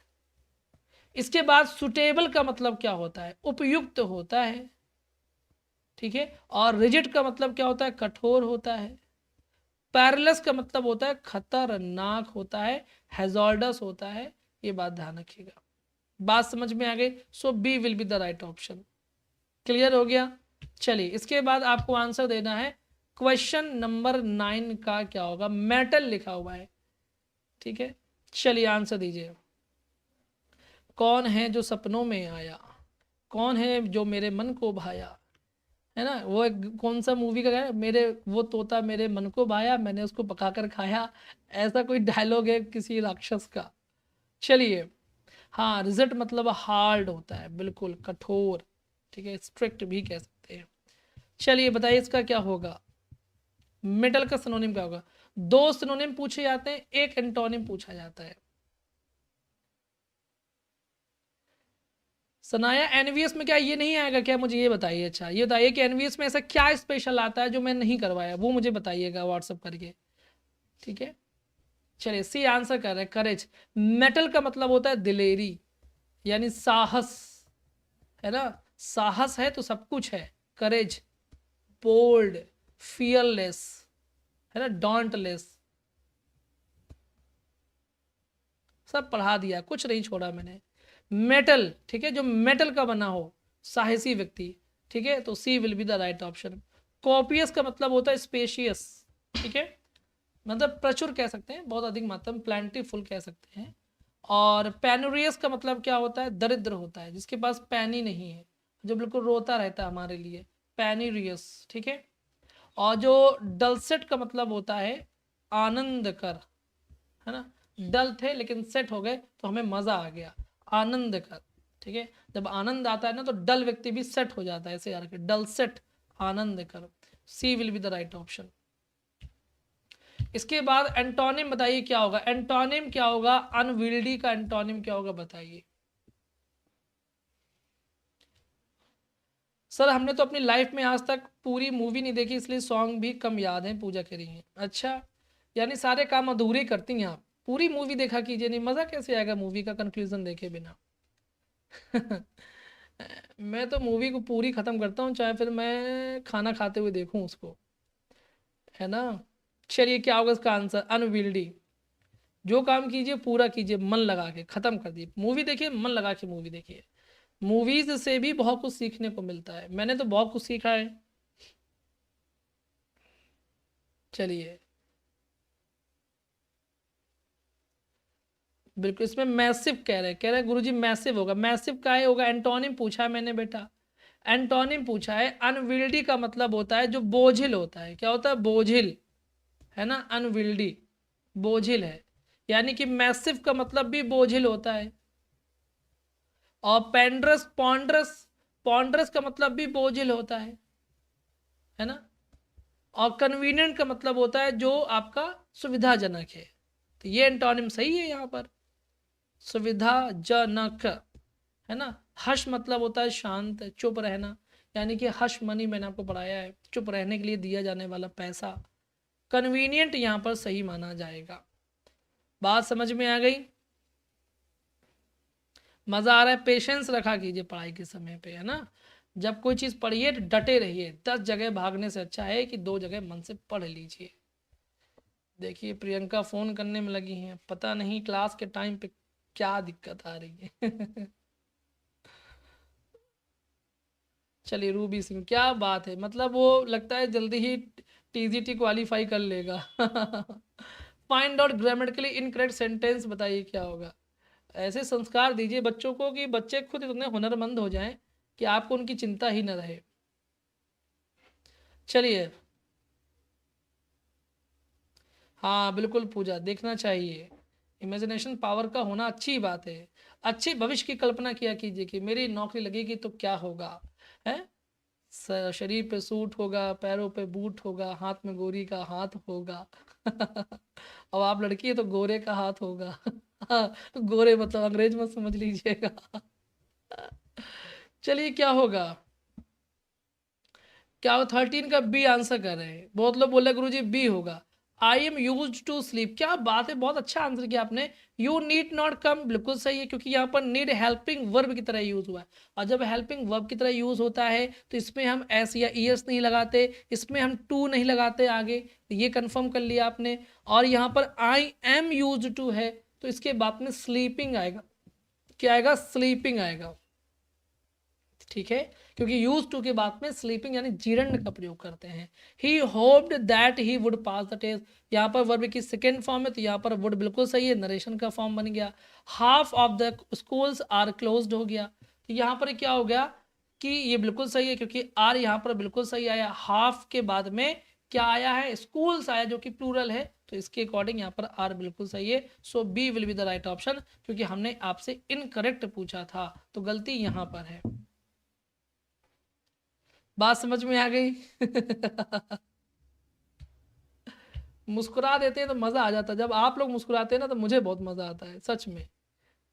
Speaker 1: इसके बाद सुटेबल का मतलब क्या होता है, उपयुक्त होता है। ठीक है, और रिजिड का मतलब क्या होता है, कठोर होता है। पैरलस का मतलब होता है खतरनाक होता है, हैजॉर्डस होता है। ये बात ध्यान रखिएगा। बात समझ में आ गई, so B will be the right option. Clear हो गया। चलिए, इसके बाद आपको आंसर देना है क्वेश्चन नंबर 9 का क्या होगा, मेटल लिखा हुआ है। ठीक है, चलिए आंसर दीजिए। कौन है जो सपनों में आया, कौन है जो मेरे मन को भाया, है ना। वो एक कौन सा मूवी का है, मेरे वो तोता मेरे मन को भाया, मैंने उसको पकाकर खाया, ऐसा कोई डायलॉग है किसी राक्षस का। चलिए, हाँ, रिजल्ट मतलब हार्ड होता है, बिल्कुल कठोर। ठीक है, स्ट्रिक्ट भी कह सकते हैं। चलिए बताइए इसका क्या होगा, मेटल का सिनोनिम क्या होगा। 2 सिनोनिम पूछे जाते हैं, 1 एंटोनिम पूछा जाता है। सनाया, एनवीएस में क्या ये नहीं आएगा क्या, मुझे ये बताइए। अच्छा, ये बताइए कि एनवीएस में ऐसा क्या स्पेशल आता है जो मैं नहीं करवाया, वो मुझे बताइएगा व्हाट्सअप करके। ठीक है, चलिए सी आंसर कर रहे हैं, करेज। मेटल का मतलब होता है दिलेरी, यानी साहस, है ना। साहस है तो सब कुछ है। करेज, बोल्ड, फियरलेस, है ना, डॉन्टलेस, सब पढ़ा दिया, कुछ नहीं छोड़ा मैंने। मेटल, ठीक है, जो मेटल का बना हो, साहसी व्यक्ति। ठीक है, तो C will be the right option. Copious का मतलब होता है स्पेशियस। ठीक है, मतलब प्रचुर कह सकते हैं, बहुत अधिक मात्रा में, प्लेंटीफुल कह सकते हैं। और पेनोरियस का मतलब क्या होता है, दरिद्र होता है, जिसके पास पैनी नहीं है, जो बिल्कुल रोता रहता है हमारे लिए, पैनिरियस। ठीक है, और जो डलसेट का मतलब होता है आनंद कर, है ना। डल थे लेकिन सेट हो गए तो हमें मजा आ गया, आनंद कर। ठीक है, जब आनंद आता है ना तो डल व्यक्ति भी सेट हो जाता है, ऐसे यार डल सेट, आनंद कर। C will be the right option. इसके बाद एंटोनिम बताइए क्या होगा, एंटोनिम क्या होगा, अनविल्डी का एंटोनिम क्या होगा बताइए। सर हमने तो अपनी लाइफ में आज तक पूरी मूवी नहीं देखी, इसलिए सॉन्ग भी कम याद है, पूजा करी है। अच्छा, यानी सारे काम अधूरे करती हैं आप, पूरी मूवी देखा कीजिए, नहीं मज़ा कैसे आएगा मूवी का कंक्लूजन देखे बिना। मैं तो मूवी को पूरी ख़त्म करता हूँ, चाहे फिर मैं खाना खाते हुए देखूँ उसको, है ना। चलिए क्या होगा इसका आंसर, अनविल्डी। जो काम कीजिए पूरा कीजिए, मन लगा के ख़त्म कर दिए, मूवी देखिए, मन लगा के मूवी देखिए। मूवीज से भी बहुत कुछ सीखने को मिलता है, मैंने तो बहुत कुछ सीखा है। चलिए, बिल्कुल, इसमें मैसिव कह रहे हैं गुरुजी, मैसिव होगा, मैसिव का है होगा, एंटोनिम पूछा है मैंने बेटा, एंटोनिम पूछा है। अनविल्डी का मतलब होता है जो बोझिल होता है, क्या होता है, बोझिल, है ना। अनविल्डी बोझिल है, यानी कि मैसिव का मतलब भी बोझिल होता है। और पेंड्रस, पॉन्ड्रस, पॉन्ड्रस का मतलब भी बोझिल होता है ना। और कन्वीनियंट का मतलब होता है जो आपका सुविधाजनक है। तो ये एंटोनिम सही है यहाँ पर, सुविधाजनक, है ना। हश मतलब होता है शांत, चुप रहना, यानी कि हश मनी मैंने आपको पढ़ाया है, चुप रहने के लिए दिया जाने वाला पैसा। कन्वीनियंट यहाँ पर सही माना जाएगा। बात समझ में आ गई, मज़ा आ रहा है, पेशेंस रखा कीजिए पढ़ाई के समय पे, है ना। जब कोई चीज़ पढ़िए डटे रहिए, 10 जगह भागने से अच्छा है कि 2 जगह मन से पढ़ लीजिए। देखिए प्रियंका फ़ोन करने में लगी हैं, पता नहीं क्लास के टाइम पे क्या दिक्कत आ रही है। चलिए रूबी सिंह, क्या बात है, मतलब वो लगता है जल्दी ही टीजीटी क्वालिफाई कर लेगा। Find out grammatically incorrect sentence, बताइए क्या होगा। ऐसे संस्कार दीजिए बच्चों को कि बच्चे खुद इतने हुनरमंद हो जाएं कि आपको उनकी चिंता ही न रहे। चलिए, हाँ बिल्कुल पूजा, देखना चाहिए, इमेजिनेशन पावर का होना अच्छी बात है। अच्छे भविष्य की कल्पना किया कीजिए कि मेरी नौकरी लगेगी तो क्या होगा, है शरीर पे सूट होगा, पैरों पे बूट होगा, हाथ में गोरी का हाथ होगा। अब आप लड़की है तो गोरे का हाथ होगा। गोरे मतलब अंग्रेज मत समझ लीजिएगा। चलिए क्या होगा, क्या वो 13 का बी आंसर कर रहे हैं, बहुत लोग बोले गुरुजी बी होगा। I am use to sleep, क्या बात है, बहुत अच्छा आंसर किया आपने। यू नीड नॉट कम, बिल्कुल सही है, क्योंकि यहाँ पर नीड हेल्पिंग वर्ब की तरह यूज हुआ है, और जब हेल्पिंग वर्ब की तरह यूज होता है तो इसमें हम एस या ईएस नहीं लगाते, इसमें हम टू नहीं लगाते आगे, ये कंफर्म कर लिया आपने। और यहाँ पर आई एम यूज टू है तो इसके बाद में स्लीपिंग आएगा, क्या आएगा, स्लीपिंग आएगा, ठीक है, क्योंकि यूज टू के बाद में स्लीपिंग यानी जीर्ण का प्रयोग करते हैं। He hoped that he would pass the test, यहाँ पर वर्ब की सेकेंड फॉर्म है तो यहाँ पर वुड बिल्कुल सही है, नरेशन का फॉर्म बन गया। Half of the schools are closed हो गया, तो यहाँ पर क्या हो गया कि ये बिल्कुल सही है, क्योंकि आर यहाँ पर बिल्कुल सही आया। हाफ के बाद में क्या आया है, स्कूल्स आया, जो कि प्लूरल है, तो इसके अकॉर्डिंग यहाँ पर आर बिल्कुल सही है। So B will be the right option, क्योंकि हमने आपसे इनकरेक्ट पूछा था, तो गलती यहाँ पर है। बात समझ में आ गई? मुस्कुरा देते हैं तो मज़ा आ जाता है, जब आप लोग मुस्कुराते हैं ना तो मुझे बहुत मज़ा आता है, सच में।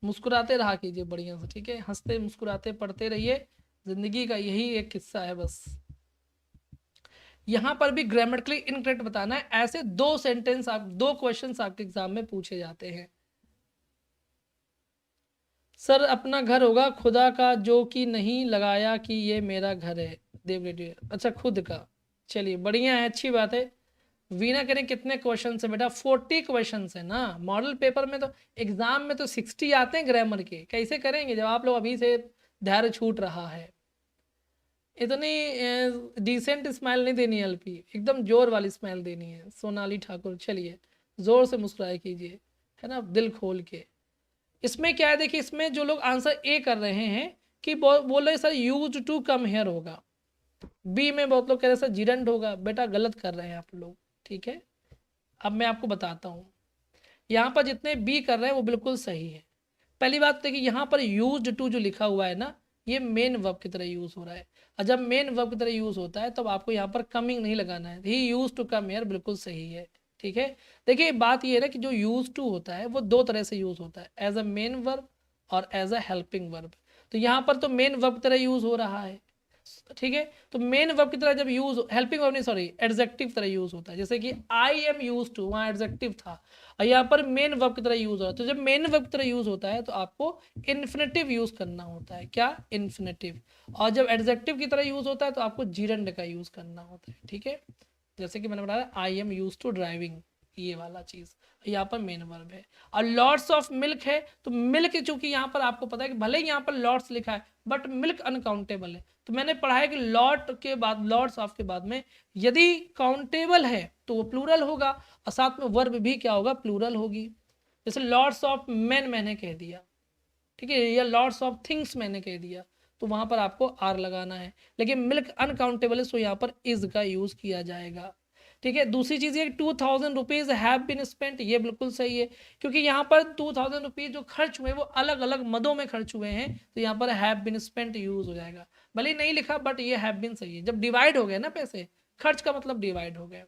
Speaker 1: मुस्कुराते रहा कीजिए बढ़िया से, ठीक है, हंसते मुस्कुराते पढ़ते रहिए, जिंदगी का यही एक किस्सा है बस। यहाँ पर भी ग्रामेटिकली इनकरेक्ट बताना है, ऐसे 2 सेंटेंस आप 2 क्वेश्चंस आपके एग्जाम में पूछे जाते हैं। सर अपना घर होगा खुदा का जो कि नहीं लगाया कि ये मेरा घर है, देव रेड्डी, अच्छा खुद का, चलिए बढ़िया है, अच्छी बात है। वीना करें कितने क्वेश्चन है बेटा, 40 क्वेश्चन है ना, मॉडल पेपर में तो, एग्जाम में तो 60 आते हैं ग्रामर के, कैसे करेंगे जब आप लोग अभी से धैर्य छूट रहा है। इतनी डिसेंट स्माइल नहीं देनी है एलपी, एकदम जोर वाली स्माइल देनी है सोनाली ठाकुर। चलिए जोर से मुस्कुराए कीजिए, है ना, दिल खोल के। इसमें क्या है देखिए, इसमें जो लोग आंसर ए कर रहे हैं कि बोल रहे sir use to come here होगा, बी में बहुत लोग कह रहे सर जिरंड होगा, बेटा गलत कर रहे हैं आप लोग, ठीक है। अब मैं आपको बताता हूँ, यहाँ पर जितने बी कर रहे हैं वो बिल्कुल सही है। पहली बात देखिए, यहाँ पर यूज टू जो लिखा हुआ है ना, ये मेन वर्ब की तरह यूज हो रहा है, और जब मेन वर्ब की तरह यूज होता है तब आपको यहाँ पर कमिंग नहीं लगाना है, ही यूज टू कम हेयर बिल्कुल सही है, ठीक है। देखिए बात ये है ना कि जो यूज टू होता है वो 2 तरह से यूज होता है, एज अ मेन वर्ब और एज अ हेल्पिंग वर्ब। तो यहाँ पर तो मेन वर्ब की तरह यूज हो रहा है, ठीक है, तो मेन वर्ब की तरह जब यूज, हेल्पिंग वर्ब नहीं सॉरी, एडजेक्टिव तरह यूज होता है, जैसे कि आई एम यूज टू, वहाँ एडजेक्टिव था, और यहाँ पर मेन वर्ब की तरह यूज हो रहा है। तो जब मेन वर्ब की तरह यूज होता है तो आपको इन्फिनेटिव यूज करना होता है, क्या, इन्फिनेटिव। और जब एडजेक्टिव की तरह यूज होता है तो आपको जीरंड का यूज करना होता है, ठीक है। जैसे कि मैंने बताया I am use to driving, ये वाला चीज यहाँ पर मेन वर्ब है। और लॉट्स ऑफ मिल्क है, तो मिल्क चूंकि यहाँ पर आपको पता है कि भले ही यहाँ पर लॉट्स लिखा है बट मिल्क अनकाउंटेबल है, तो मैंने पढ़ा है कि लॉट के बाद, लॉट्स ऑफ के बाद में यदि काउंटेबल है तो वो प्लूरल होगा, और साथ में वर्ब भी क्या होगा, प्लूरल होगी। जैसे लॉट्स ऑफ मैन मैंने कह दिया, ठीक है, या लॉट्स ऑफ थिंग्स मैंने कह दिया, तो वहां पर आपको आर लगाना है। लेकिन मिल्क अनकाउंटेबल है, सो यहाँ पर इज का यूज किया जाएगा, ठीक है। दूसरी चीज ये 2000 रुपीज हैव बीन स्पेंट, ये बिल्कुल सही है, क्योंकि यहाँ पर 2000 रुपीज जो खर्च हुए वो अलग अलग मदों में खर्च हुए हैं, तो यहाँ पर हैव बीन स्पेंट यूज हो जाएगा। भले ही नहीं लिखा बट ये हैव बीन सही है, जब डिवाइड हो गए ना पैसे, खर्च का मतलब डिवाइड हो गए।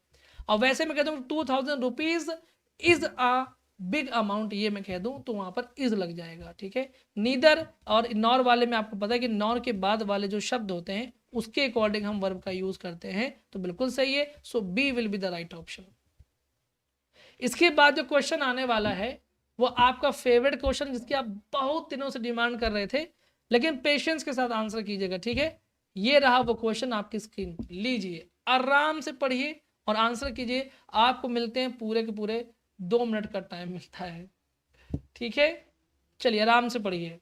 Speaker 1: और वैसे मैं कहता हूँ 2000 rupees is a big amount, ये मैं कह दूं तो वहां पर इज लग जाएगा, ठीक है। नीदर और नॉर वाले में आपको पता है कि नॉर के बाद वाले जो शब्द होते हैं उसके अकॉर्डिंग हम वर्ब का यूज करते हैं, तो बिल्कुल सही है। So B will be the right option. इसके बाद जो क्वेश्चन आने वाला है वो आपका फेवरेट क्वेश्चन, जिसकी आप बहुत दिनों से डिमांड कर रहे थे, लेकिन पेशेंस के साथ आंसर कीजिएगा, ठीक है। ये रहा वो क्वेश्चन आपकी स्क्रीन पर, लीजिए आराम से पढ़िए और आंसर कीजिए। आपको मिलते हैं पूरे के पूरे 2 मिनट का टाइम मिलता है, ठीक है। चलिए आराम से पढ़िए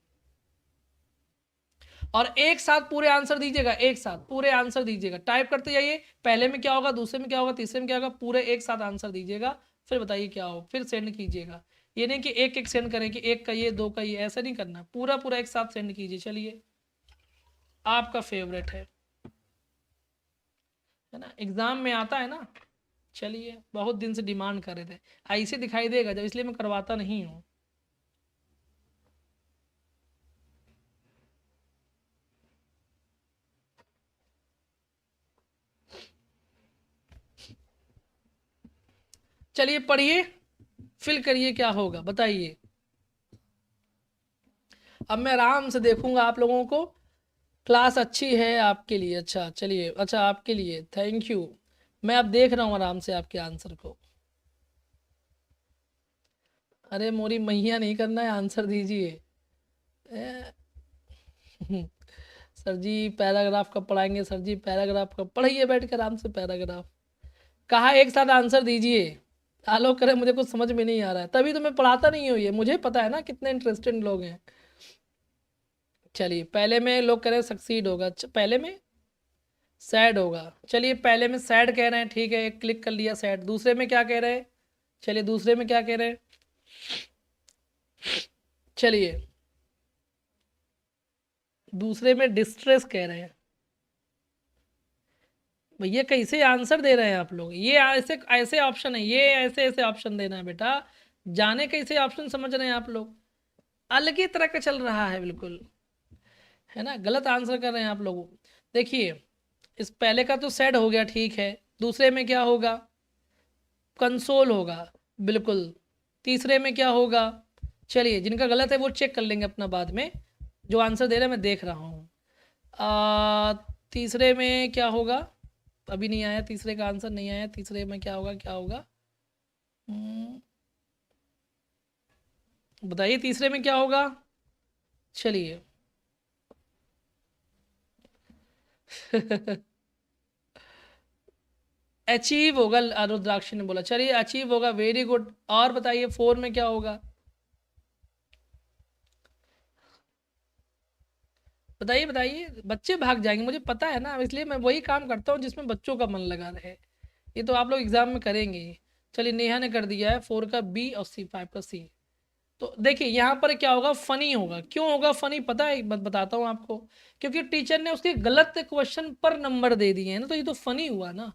Speaker 1: और एक साथ पूरे आंसर दीजिएगा, एक साथ पूरे आंसर दीजिएगा, टाइप करते जाइए। पहले में क्या होगा, दूसरे में क्या होगा, तीसरे में क्या होगा, पूरे एक साथ आंसर दीजिएगा, फिर बताइए क्या हो, फिर सेंड कीजिएगा। ये नहीं कि एक एक सेंड करें कि एक का ये, 2 का ये, ऐसा नहीं करना, पूरा पूरा एक साथ सेंड कीजिए। चलिए आपका फेवरेट है ना, एग्जाम में आता है ना। चलिए बहुत दिन से डिमांड कर रहे थे, ऐसे दिखाई देगा जब, इसलिए मैं करवाता नहीं हूँ। चलिए पढ़िए, फिल करिए, क्या होगा बताइए। अब मैं आराम से देखूंगा आप लोगों को। क्लास अच्छी है आपके लिए, अच्छा चलिए, अच्छा आपके लिए थैंक यू। मैं अब देख रहा हूँ आराम से आपके आंसर को। अरे मोरी मैया नहीं करना है, आंसर दीजिए। सर जी पैराग्राफ कब पढ़ाएंगे, सर जी पैराग्राफ कब, पढ़िए बैठ कर आराम से पैराग्राफ। कहा एक साथ आंसर दीजिए, आलोक करे मुझे कुछ समझ में नहीं आ रहा है, तभी तो मैं पढ़ाता नहीं हूँ, ये मुझे पता है ना कितने इंटरेस्टेड लोग हैं। चलिए पहले में लोग कह रहे हैं सक्सीड होगा, पहले में सैड होगा। चलिए पहले में सैड कह रहे हैं, ठीक है, क्लिक कर लिया सैड। दूसरे में क्या कह रहे हैं, चलिए दूसरे में क्या कह रहे हैं, चलिए दूसरे में डिस्ट्रेस कह रहे हैं। भैया कैसे आंसर दे रहे हैं आप लोग, ये ऐसे ऐसे ऑप्शन है, ये ऐसे ऐसे ऑप्शन देना है बेटा, जाने कैसे ऑप्शन समझ रहे हैं आप लोग, अलग ही तरह का चल रहा है बिल्कुल, है ना, गलत आंसर कर रहे हैं आप लोग। देखिए इस पहले का तो सेड हो गया, ठीक है, दूसरे में क्या होगा, कंसोल होगा, बिल्कुल। तीसरे में क्या होगा, चलिए जिनका गलत है वो चेक कर लेंगे अपना बाद में, जो आंसर दे रहे हैं मैं देख रहा हूँ। तीसरे में क्या होगा, अभी नहीं आया, तीसरे का आंसर नहीं आया, तीसरे में क्या होगा, क्या होगा, बताइए तीसरे में क्या होगा। चलिए अचीव होगा, रुद्राक्षी ने बोला, चलिए अचीव होगा, वेरी गुड। और बताइए 4 में क्या होगा, बताइए बताइए, बच्चे भाग जाएंगे मुझे पता है ना, इसलिए मैं वही काम करता हूँ जिसमें बच्चों का मन लगा रहे। ये तो आप लोग एग्जाम में करेंगे ही। चलिए नेहा ने कर दिया है 4 का बी और सी, 5 का सी। तो देखिए यहाँ पर क्या होगा, फनी होगा। क्यों होगा फनी, पता है, एक बात बताता हूँ आपको, क्योंकि टीचर ने उसके गलत क्वेश्चन पर नंबर दे दिए हैं ना, तो ये तो फनी हुआ ना,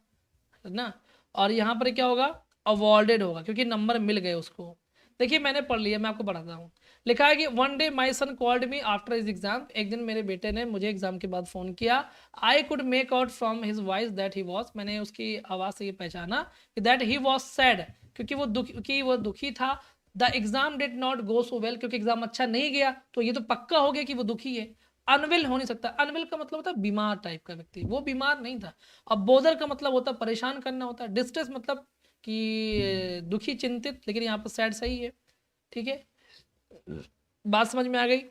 Speaker 1: है ना। और यहाँ पर क्या होगा, अवॉर्डेड होगा, क्योंकि नंबर मिल गए उसको। देखिए मैंने पढ़ लिया, मैं आपको बताता हूँ। लिखा है कि one day my son called me after his exam, एक दिन मेरे बेटे ने मुझे एग्जाम के बाद फ़ोन किया। I could make out from his voice that he was, मैंने उसकी आवाज़ से ये पहचाना कि दैट ही वॉज सैड, क्योंकि वो दुखी था। The exam did not go so well, क्योंकि एग्जाम अच्छा नहीं गया, तो ये तो पक्का हो गया कि वो दुखी है। अनविल हो नहीं सकता, अनविल का मतलब होता है बीमार टाइप का व्यक्ति, वो बीमार नहीं था। अब बोदर का मतलब होता है परेशान करना होता है, डिस्ट्रेस मतलब कि दुखी चिंतित, लेकिन यहाँ पर सैड सही है, ठीक है, बात समझ में आ गई।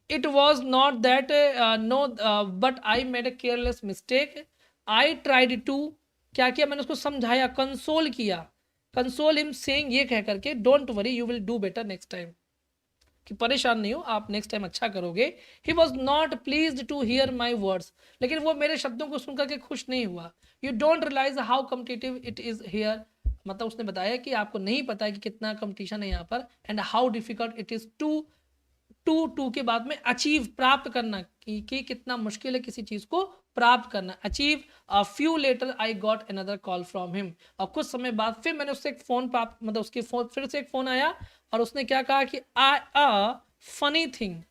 Speaker 1: It was not that no but I made a careless mistake, I tried to, क्या किया मैंने उसको समझाया, कंसोल किया, कंसोल हिम सेइंग, ये कह करके don't worry you will do better next time, कि परेशान नहीं हो आप, नेक्स्ट टाइम अच्छा करोगे। He was not please to hear my words, लेकिन वो मेरे शब्दों को सुनकर के खुश नहीं हुआ। You don't realise how competitive it is here, मतलब उसने बताया कि आपको नहीं पता है कि कितना कंपटीशन है यहाँ पर, and how difficult it is to के बाद में अचीव, प्राप्त करना, कि कितना मुश्किल है किसी चीज़ को प्राप्त करना, achieve. A few later I got another call from him, और कुछ समय बाद फिर मैंने उससे एक फ़ोन प्राप्त, मतलब उसके फ़ोन, फिर से एक फ़ोन आया, और उसने क्या कहा कि अ फनी थिंग,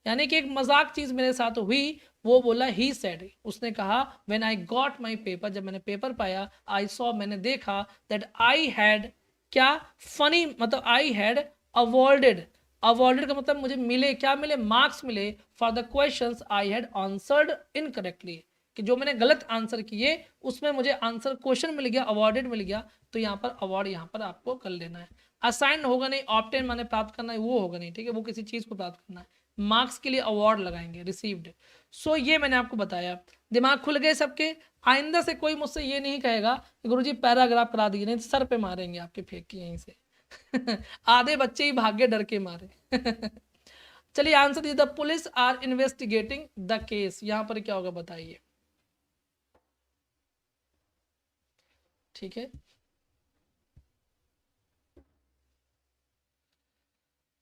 Speaker 1: यानी कि एक मजाक चीज़ मेरे साथ हुई। वो बोला ही सेड, उसने कहा when I got my paper, जब मैंने पेपर पाया, आई सॉ, मैंने देखा, दैट आई हैड, क्या फनी मतलब आई हैड अवॉर्डेड, अवॉर्डेड का मतलब मुझे मिले, क्या मिले, मार्क्स मिले, for the questions I had answered incorrectly, कि जो मैंने गलत आंसर किए उसमें मुझे आंसर क्वेश्चन मिल गया, अवॉर्डेड मिल गया। तो यहाँ पर अवार्ड यहाँ पर आपको कर लेना है, असाइन होगा नहीं, ऑब्टेन माने प्राप्त करना है, वो होगा नहीं, ठीक है, वो किसी चीज़ को प्राप्त करना है, मार्क्स के लिए अवार्ड लगाएंगे, रिसीव्ड। सो ये मैंने आपको बताया। दिमाग खुल गए सबके। आइंदा से कोई मुझसे ये नहीं कहेगा कि गुरुजी पैराग्राफ करा दीजिए, नहीं तो सर पे मारेंगे आपके फेंक के यहीं से। आधे बच्चे ही भाग गए डर के मारे। चलिए आंसर दीजिए, the police are investigating the case, यहां पर क्या होगा बताइए। ठीक है,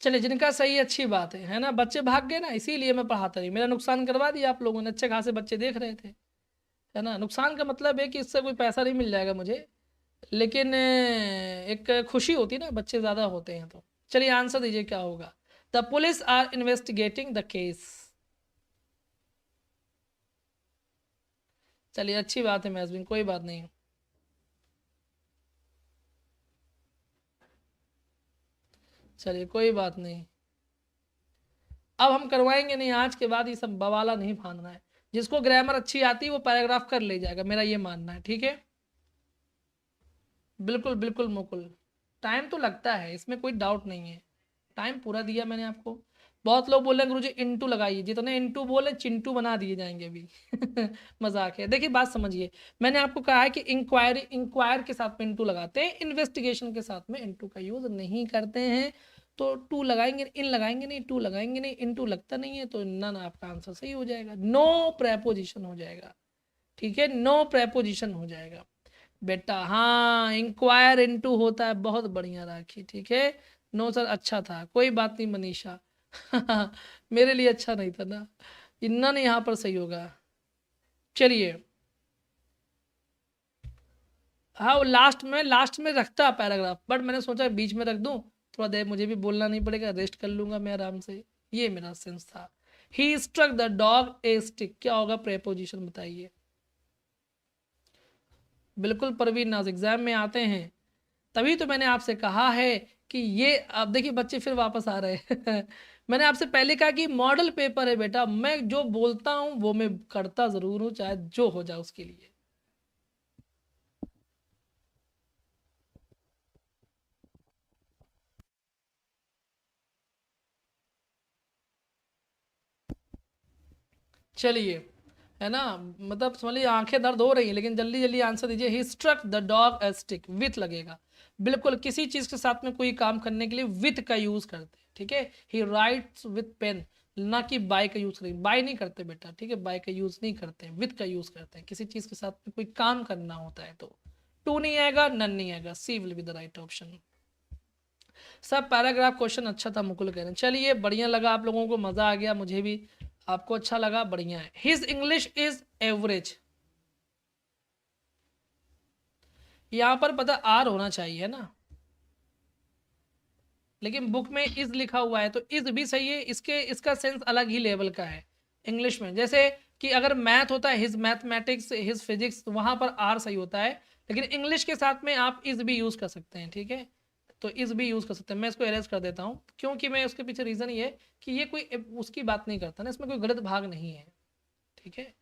Speaker 1: चलिए जिनका सही अच्छी बात है ना। बच्चे भाग गए ना, इसीलिए मैं पढ़ाता नहीं, मेरा नुकसान करवा दिया आप लोगों ने, अच्छे खासे बच्चे देख रहे थे, है ना। नुकसान का मतलब है कि इससे कोई पैसा नहीं मिल जाएगा मुझे, लेकिन एक खुशी होती है ना, बच्चे ज़्यादा होते हैं तो। चलिए आंसर दीजिए क्या होगा। The police are investigating the case. चलिए अच्छी बात है मैजबिन, कोई बात नहीं। चलिए कोई बात नहीं, अब हम करवाएंगे नहीं, आज के बाद ये सब बवाला नहीं फांदना है। जिसको ग्रामर अच्छी आती है वो पैराग्राफ कर ले जाएगा, मेरा ये मानना है, ठीक है। बिल्कुल बिल्कुल मुकुल, टाइम तो लगता है, इसमें कोई डाउट नहीं है, टाइम पूरा दिया मैंने आपको। बहुत लोग बोल रहे हैं गुरुजी इंटू लगाइए, जितने इंटू बोले चिंटू बना दिए जाएंगे अभी। मजाक है, देखिए बात समझिए। मैंने आपको कहा है कि इंक्वायर के साथ में इंटू लगाते हैं, इन्वेस्टिगेशन के साथ में इंटू का यूज नहीं करते हैं। तो टू लगाएंगे, इन लगाएंगे नहीं, टू लगाएंगे नहीं, इंटू लगता नहीं है, तो नन आपका आंसर सही हो जाएगा, नो प्रेपोजिशन हो जाएगा, ठीक है, नो प्रेपोजिशन हो जाएगा बेटा। हाँ इंक्वायर इनटू होता है, बहुत बढ़िया राखी, ठीक है। नो सर अच्छा था, कोई बात नहीं मनीषा। मेरे लिए अच्छा नहीं था ना, इन्ना नहीं यहाँ पर सही होगा। चलिए हाँ, वो लास्ट में रखता पैराग्राफ, बट मैंने सोचा बीच में रख दूं, थोड़ा देर मुझे भी बोलना नहीं पड़ेगा, रेस्ट कर लूंगा मैं आराम से, ये मेरा सेंस था। He struck the dog a stick, क्या होगा प्रेपोजिशन बताइए। बिल्कुल परवीन नाज, एग्जाम में आते हैं, तभी तो मैंने आपसे कहा है कि ये, अब देखिए बच्चे फिर वापस आ रहे हैं। मैंने आपसे पहले कहा कि मॉडल पेपर है बेटा, मैं जो बोलता हूँ वो मैं करता जरूर हूँ, चाहे जो हो जाए उसके लिए। चलिए, है ना, मतलब समझ लीजिए आंखें दर्द हो रही है, लेकिन जल्दी जल्दी आंसर दीजिए। He struck the dog a stick, with लगेगा, बिल्कुल किसी चीज के साथ में कोई काम करने के लिए विथ का यूज करते हैं, ठीक है। ही राइट्स विथ पेन, ना कि बाय का यूज करें, बाय नहीं करते बेटा, ठीक है, बाय का यूज नहीं करते हैं, विथ का यूज करते हैं, किसी चीज के साथ में कोई काम करना होता है तो। टू नहीं आएगा, नन नहीं आएगा, C will be the right option. सब पैराग्राफ क्वेश्चन अच्छा था मुकुल कह रहे हैं। चलिए बढ़िया लगा, आप लोगों को मजा आ गया, मुझे भी, आपको अच्छा लगा, बढ़िया है। हिज इंग्लिश इज एवरेज, यहां पर पता आर होना चाहिए ना, लेकिन बुक में इज लिखा हुआ है, तो इज भी सही है, इसके इसका सेंस अलग ही लेवल का है इंग्लिश में। जैसे कि अगर मैथ होता है हिज मैथमेटिक्स, हिज फिजिक्स, तो वहां पर आर सही होता है, लेकिन इंग्लिश के साथ में आप इज भी यूज कर सकते हैं, ठीक है। तो इज भी यूज कर सकते हैं, मैं इसको एरेज कर देता हूँ, क्योंकि मैं उसके पीछे रीजन ये है कि ये कोई उसकी बात नहीं करता ना, इसमें कोई गलत भाग नहीं है, ठीक है।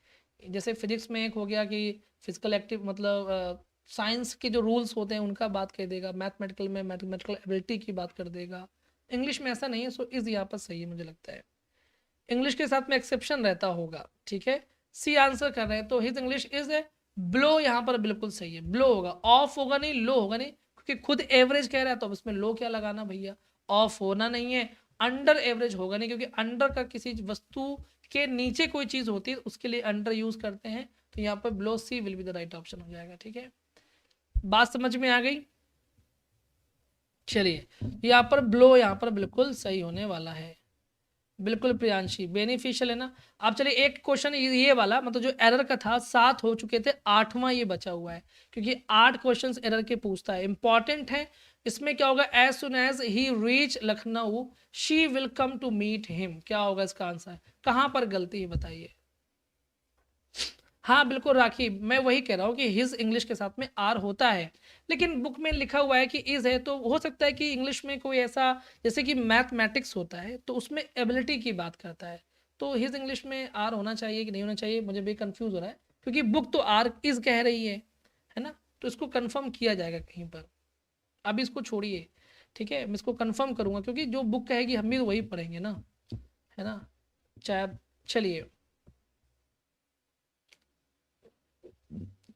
Speaker 1: जैसे फिजिक्स में एक हो गया कि फिजिकल एक्टिव, मतलब साइंस के जो रूल्स होते हैं उनका बात कर देगा, मैथमेटिकल में मैथमेटिकल एबिलिटी की बात कर देगा, इंग्लिश में ऐसा नहीं है। सो इज यहाँ पर सही है मुझे लगता है, इंग्लिश के साथ में एक्सेप्शन रहता होगा, ठीक है। सी आंसर कर रहे हैं, तो his English is a blow, यहाँ पर बिल्कुल सही है, ब्लो होगा, ऑफ होगा नहीं, लो होगा नहीं, क्योंकि खुद एवरेज कह रहा है, तो अब इसमें लो क्या लगाना भैया, ऑफ होना नहीं है, अंडर एवरेज होगा नहीं, क्योंकि अंडर का किसी वस्तु के नीचे कोई चीज होती है उसके लिए अंडर यूज करते हैं, तो यहाँ पर below, C will be the right option हो जाएगा, ठीक है। बात समझ में आ गई। चलिए यहाँ पर ब्लो यहाँ पर बिल्कुल सही होने वाला है, बिल्कुल प्रियांशी, बेनिफिशियल है ना। अब चलिए एक क्वेश्चन ये वाला, मतलब जो एरर का था, 7 हो चुके थे, 8वां ये बचा हुआ है, क्योंकि 8 क्वेश्चंस एरर के पूछता है, इंपॉर्टेंट है। इसमें क्या होगा, as soon as he reach Lucknow she will come to meet him, क्या होगा इसका आंसर, कहां पर गलती है बताइए। हाँ बिल्कुल राखी, मैं वही कह रहा हूँ कि हिज इंग्लिश के साथ में आर होता है, लेकिन बुक में लिखा हुआ है कि इज है, तो हो सकता है कि इंग्लिश में कोई ऐसा, जैसे कि मैथमेटिक्स होता है तो उसमें एबिलिटी की बात करता है, तो हिज इंग्लिश में आर होना चाहिए कि नहीं होना चाहिए, मुझे भी कंफ्यूज हो रहा है, क्योंकि बुक तो आर इज कह रही है ना, तो इसको कंफर्म किया जाएगा कहीं पर, अभी इसको छोड़िए, ठीक है, मैं इसको कंफर्म करूंगा, क्योंकि जो बुक कहेगी हम भी तो वही पढ़ेंगे ना, है ना, चाहे। चलिए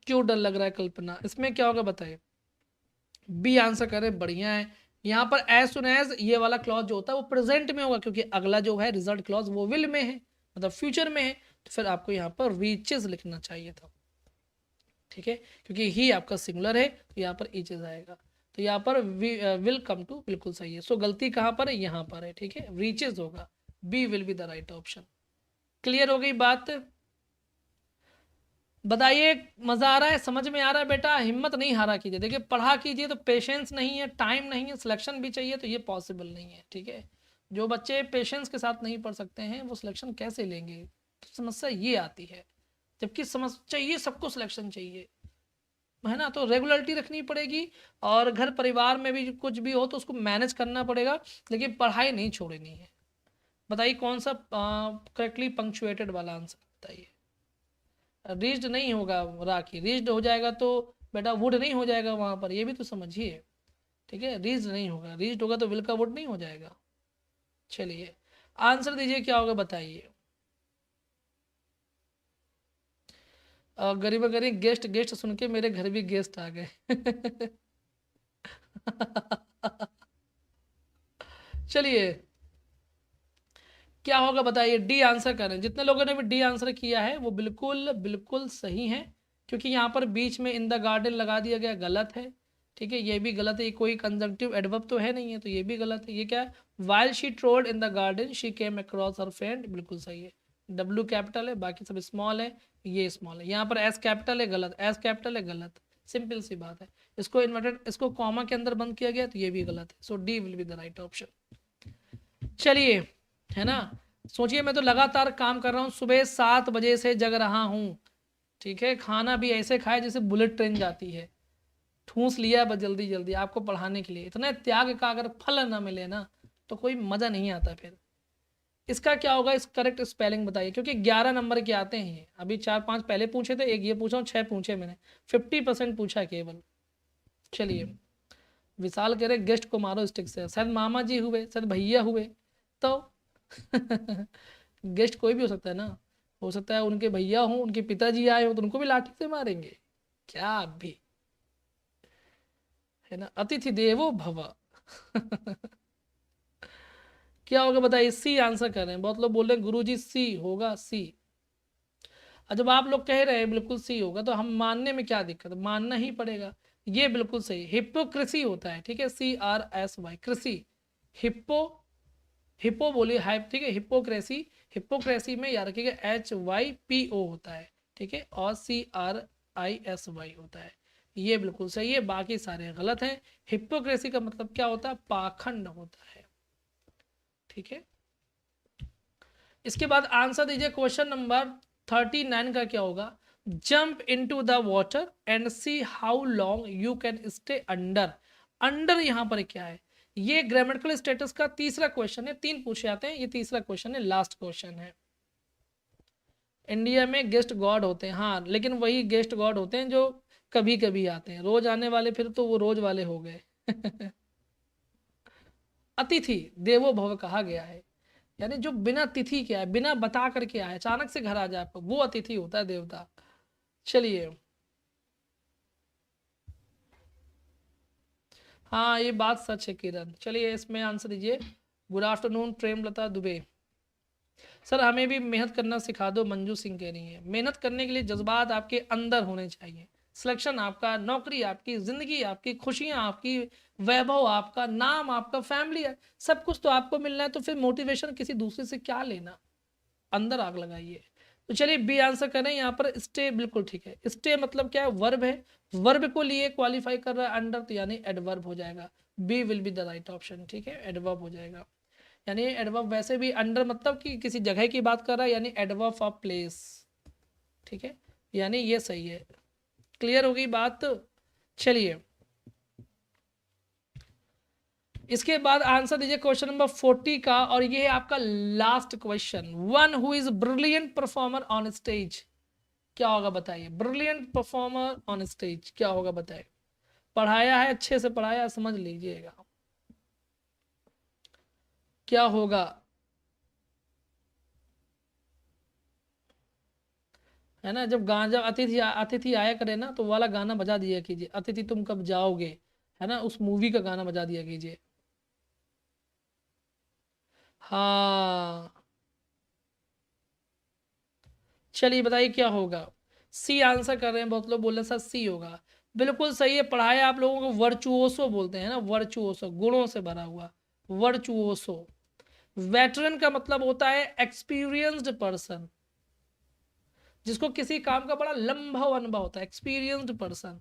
Speaker 1: क्यों डर लग रहा है कल्पना, इसमें क्या होगा बताइए। बी आंसर करें, बढ़िया है। यहाँ पर एज सुन एज ये वाला क्लॉज जो होता है वो प्रेजेंट में होगा, क्योंकि अगला जो है रिजल्ट क्लॉज वो विल में है, मतलब फ्यूचर में है, तो फिर आपको यहाँ पर रीचेज लिखना चाहिए था, ठीक है, क्योंकि ही आपका सिंगुलर है, तो यहाँ पर ईचेज आएगा, तो यहाँ पर विल कम टू बिल्कुल सही है। सो गलती कहाँ पर है, यहाँ पर है, ठीक है, रीचेज होगा, B will be the right option. Clear हो गई बात, बताइए मजा आ रहा है, समझ में आ रहा है बेटा, हिम्मत नहीं हारा कीजिए, देखिए पढ़ा कीजिए, तो पेशेंस नहीं है, टाइम नहीं है, सिलेक्शन भी चाहिए, तो ये पॉसिबल नहीं है, ठीक है। जो बच्चे पेशेंस के साथ नहीं पढ़ सकते हैं वो सिलेक्शन कैसे लेंगे, तो समस्या ये आती है, जबकि समझ चाहिए, सबको सिलेक्शन चाहिए, है ना, तो रेगुलरिटी रखनी पड़ेगी, और घर परिवार में भी कुछ भी हो तो उसको मैनेज करना पड़ेगा, लेकिन पढ़ाई नहीं छोड़नी है। बताइए कौन सा करेक्टली पंक्चुएटेड वाला आंसर बताइए। रीच्ड नहीं होगा राखी, रीच्ड हो जाएगा तो बेटा वुड नहीं हो जाएगा वहां पर, ये भी तो समझिए, ठीक है, रीच्ड नहीं होगा, रीच्ड होगा तो विल का वुड नहीं हो जाएगा। चलिए आंसर दीजिए क्या होगा बताइए। गरीबा गरीब गेस्ट गेस्ट सुन के मेरे घर भी गेस्ट आ गए चलिए क्या होगा बताइए, डी आंसर करें, जितने लोगों ने भी डी आंसर किया है वो बिल्कुल बिल्कुल सही है, क्योंकि यहाँ पर बीच में इन द गार्डन लगा दिया गया, गलत है, ठीक है, ये भी गलत है, ये कोई कंजंक्टिव एडवर्ब तो है नहीं है, तो ये भी गलत है। ये क्या है, while she trolled in the garden she came across her friend, बिल्कुल सही है, डब्ल्यू कैपिटल है, बाकी सब स्मॉल है, ये स्मॉल है, यहाँ पर एस कैपिटल है, गलत, एस कैपिटल है, गलत, सिंपल सी बात है। इसको इन्वर्टेड, इसको कॉमा के अंदर बंद किया गया, तो ये भी गलत है, so D will be the right option. चलिए, है ना, सोचिए मैं तो लगातार काम कर रहा हूँ, सुबह 7 बजे से जग रहा हूँ, ठीक है, खाना भी ऐसे खाए जैसे बुलेट ट्रेन जाती है, ठूस लिया बस जल्दी जल्दी आपको पढ़ाने के लिए, इतना त्याग का अगर फल ना मिले ना तो कोई मजा नहीं आता फिर। इसका क्या होगा, इस करेक्ट स्पेलिंग बताइए, क्योंकि 11 नंबर के आते हैं ये, अभी 4-5 पहले पूछे थे, एक ये पूछा हूँ, 6 पूछे मैंने, 50% पूछा है केवल। चलिए विशाल कह रहे गेस्ट को मारो स्टिक से, शायद मामा जी हुए, शायद भैया हुए, तो गेस्ट कोई भी हो सकता है ना, हो सकता है उनके भैया हो, उनके पिताजी आए हो, तो उनको भी लाठी से मारेंगे क्या आप भी, है ना, अतिथि देवो भव क्या होगा बताइए, सी आंसर कर रहे हैं, बहुत लोग बोल रहे हैं गुरुजी सी होगा, सी, और जब आप लोग कह रहे हैं बिल्कुल सी होगा तो हम मानने में क्या दिक्कत है, मानना ही पड़ेगा, ये बिल्कुल सही, हिपोक्रेसी होता है, ठीक है, CRSY कृषि, हिप्पो, हिप्पो बोलिए हाइप, ठीक है, हिपोक्रेसी, हिपोक्रेसी में याद रखिएगा HYPO होता है, ठीक है, और CRISY होता है, ये बिल्कुल सही है, बाकी सारे गलत हैं। हिपोक्रेसी का मतलब क्या होता है, पाखंड होता है, ठीक है। इसके बाद आंसर दीजिए क्वेश्चन नंबर 39 का क्या होगा, jump into the water and see how long you can stay under, under यहाँ पर क्या है, ये ग्रामेटिकल स्टेटस का तीसरा क्वेश्चन है, 3 पूछे आते हैं, ये तीसरा क्वेश्चन है, लास्ट क्वेश्चन है। इंडिया में गेस्ट गॉड होते हैं, हाँ, लेकिन वही गेस्ट गॉड होते हैं जो कभी कभी आते हैं, रोज आने वाले फिर तो वो रोज वाले हो गए अतिथि देवो भव कहा गया है, यानी जो बिना तिथि के आए, बिना बता करके आए, अचानक से घर आ जाए आपको, वो अतिथि होता है देवता। चलिए हाँ ये बात सच है किरण, चलिए इसमें आंसर दीजिए। Good afternoon Premlata Dubey, sir हमें भी मेहनत करना सिखा दो, मंजू सिंह कह रही है। मेहनत करने के लिए जज्बात आपके अंदर होने चाहिए, सिलेक्शन आपका, नौकरी आपकी, जिंदगी आपकी, खुशियां आपकी, वैभव आपका, नाम आपका, फैमिली है, सब कुछ तो आपको मिलना है, तो फिर मोटिवेशन किसी दूसरे से क्या लेना, अंदर आग लगाइए। तो चलिए बी आंसर करें, यहाँ पर स्टे बिल्कुल ठीक है, स्टे मतलब क्या है, वर्ब है, वर्ब को लिए क्वालिफाई कर रहा है अंडर, तो यानी एडवर्ब हो जाएगा, B will be the right option, ठीक है, एडवर्ब हो जाएगा, यानी एडवर्ब वैसे भी अंडर मतलब कि किसी जगह की बात कर रहा है, यानी एडवर्ब ऑफ प्लेस, ठीक है, यानी ये सही है। क्लियर हो गई बात, चलिए इसके बाद आंसर दीजिए क्वेश्चन नंबर 40 का, और ये है आपका last question, one who is brilliant performer on stage, क्या होगा बताइए, ब्रिलियंट परफॉर्मर ऑन स्टेज क्या होगा बताइए, पढ़ाया है, अच्छे से पढ़ाया है, समझ लीजिएगा क्या होगा, है ना। जब अतिथि आया करे ना, तो वाला गाना बजा दिया कीजिए, अतिथि तुम कब जाओगे, है ना, उस मूवी का गाना बजा दिया कीजिए। हाँ, चलिए बताइए क्या होगा। सी आंसर कर रहे हैं बहुत लोग, बोल रहे हैं सर सी होगा। बिल्कुल सही है। पढ़ाया आप लोगों को वर्चुओसो बोलते हैं ना, वर्चुओसो, गुणों से भरा हुआ, वर्चुओसो। वेटरन का मतलब होता है एक्सपीरियंस्ड पर्सन, जिसको किसी काम का बड़ा लंबा अनुभव होता है, एक्सपीरियंस्ड पर्सन।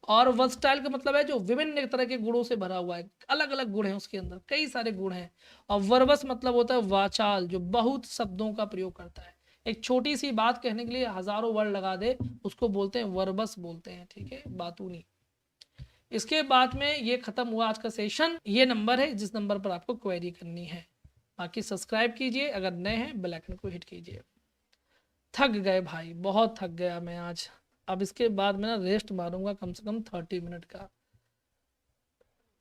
Speaker 1: और वर्सटाइल का मतलब है जो विभिन्न तरह के गुणों से भरा हुआ है, अलग अलग गुण हैं उसके अंदर, कई सारे गुण हैं। और वर्बस मतलब होता है वाचाल, जो बहुत शब्दों का प्रयोग करता है। एक छोटी सी बात कहने के लिए हजारों वर्ड लगा दे, उसको बोलते हैं वर्बस बोलते हैं, ठीक है, बातूनी। इसके बाद में ये खत्म हुआ आज का सेशन। ये नंबर है जिस नंबर पर आपको क्वेरी करनी है। बाकी सब्सक्राइब कीजिए, अगर नए हैं बेल आइकन को हिट कीजिए। थक गए भाई, बहुत थक गया मैं आज। अब इसके बाद मैं ना रेस्ट मारूंगा कम से कम 30 मिनट का,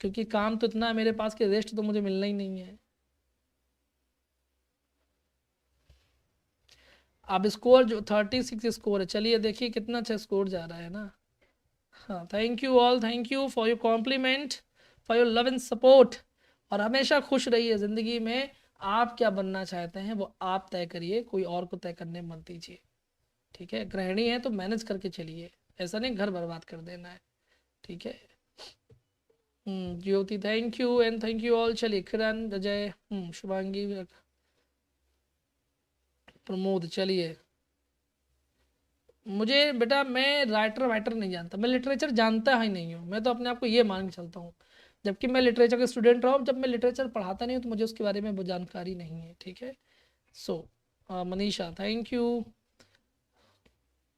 Speaker 1: क्योंकि काम तो इतना है मेरे पास कि रेस्ट तो मुझे मिलना ही नहीं है। अब स्कोर जो 36 स्कोर है, चलिए देखिए कितना अच्छा स्कोर जा रहा है ना। हाँ, thank you all, thank you for your compliment, for your love and support. और हमेशा खुश रहिए ज़िंदगी में। आप क्या बनना चाहते हैं वो आप तय करिए, कोई और को तय करने मत दीजिए, ठीक है। गृहिणी है तो मैनेज करके चलिए, ऐसा नहीं घर बर्बाद कर देना है, ठीक है। Jyoti thank you and thank you all. चलिए किरण, अजय, शुभांगी, प्रमोद। चलिए, मुझे बेटा, मैं राइटर वाइटर नहीं जानता, मैं लिटरेचर जानता ही नहीं हूँ, मैं तो अपने आप को ये मान के चलता हूँ। जबकि मैं लिटरेचर का स्टूडेंट रहा हूँ, जब मैं लिटरेचर पढ़ाता नहीं हूँ तो मुझे उसके बारे में वो जानकारी नहीं है, ठीक है। So Manisha thank you.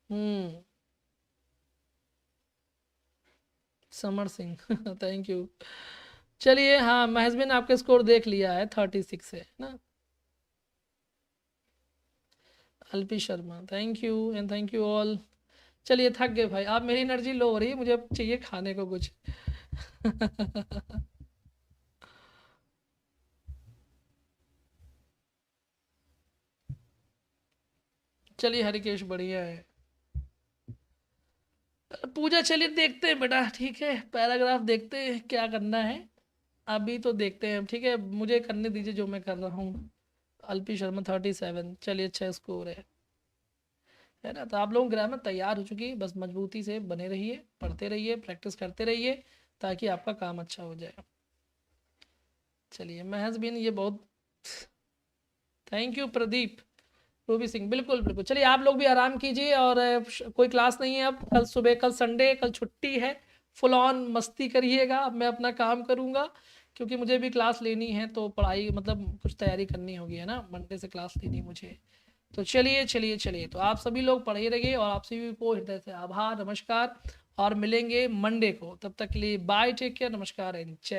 Speaker 1: Hmm Samar Singh thank you. चलिए, हाँ, महजबिन ने आपके स्कोर देख लिया है, 36 है ना। Alleppey Sharma thank you and thank you all. चलिए, थक गए भाई, अब मेरी एनर्जी लो हो रही है, मुझे अब चाहिए खाने को कुछ चलिए हरिकेश, बढ़िया है। पूजा, चलिए देखते हैं बेटा, ठीक है, पैराग्राफ देखते हैं क्या करना है। अभी तो देखते हैं, ठीक है, मुझे करने दीजिए जो मैं कर रहा हूँ। अल्पी शर्मा 37, चलिए अच्छा स्कोर है ना। तो आप लोग ग्रामर तैयार हो चुकी है, बस मजबूती से बने रहिए, पढ़ते रहिए, प्रैक्टिस करते रहिए, ताकि आपका काम अच्छा हो जाए। चलिए महज बिन, ये बहुत thank you Pradeep, Ruby Singh, बिल्कुल बिल्कुल। चलिए आप लोग भी आराम कीजिए, और कोई क्लास नहीं है अब, कल सुबह, कल संडे, कल छुट्टी है। फुल ऑन मस्ती करिएगा, अब मैं अपना काम करूँगा, क्योंकि मुझे भी क्लास लेनी है, तो पढ़ाई मतलब कुछ तैयारी करनी होगी, है ना, मंडे से क्लास लेनी मुझे। तो चलिए चलिए चलिए, तो आप सभी लोग पढ़े रहिए, और आप सभी को हृदय से आभार, नमस्कार। और मिलेंगे मंडे को, तब तक के लिए बाय, टेक केयर, नमस्कार एंड जय।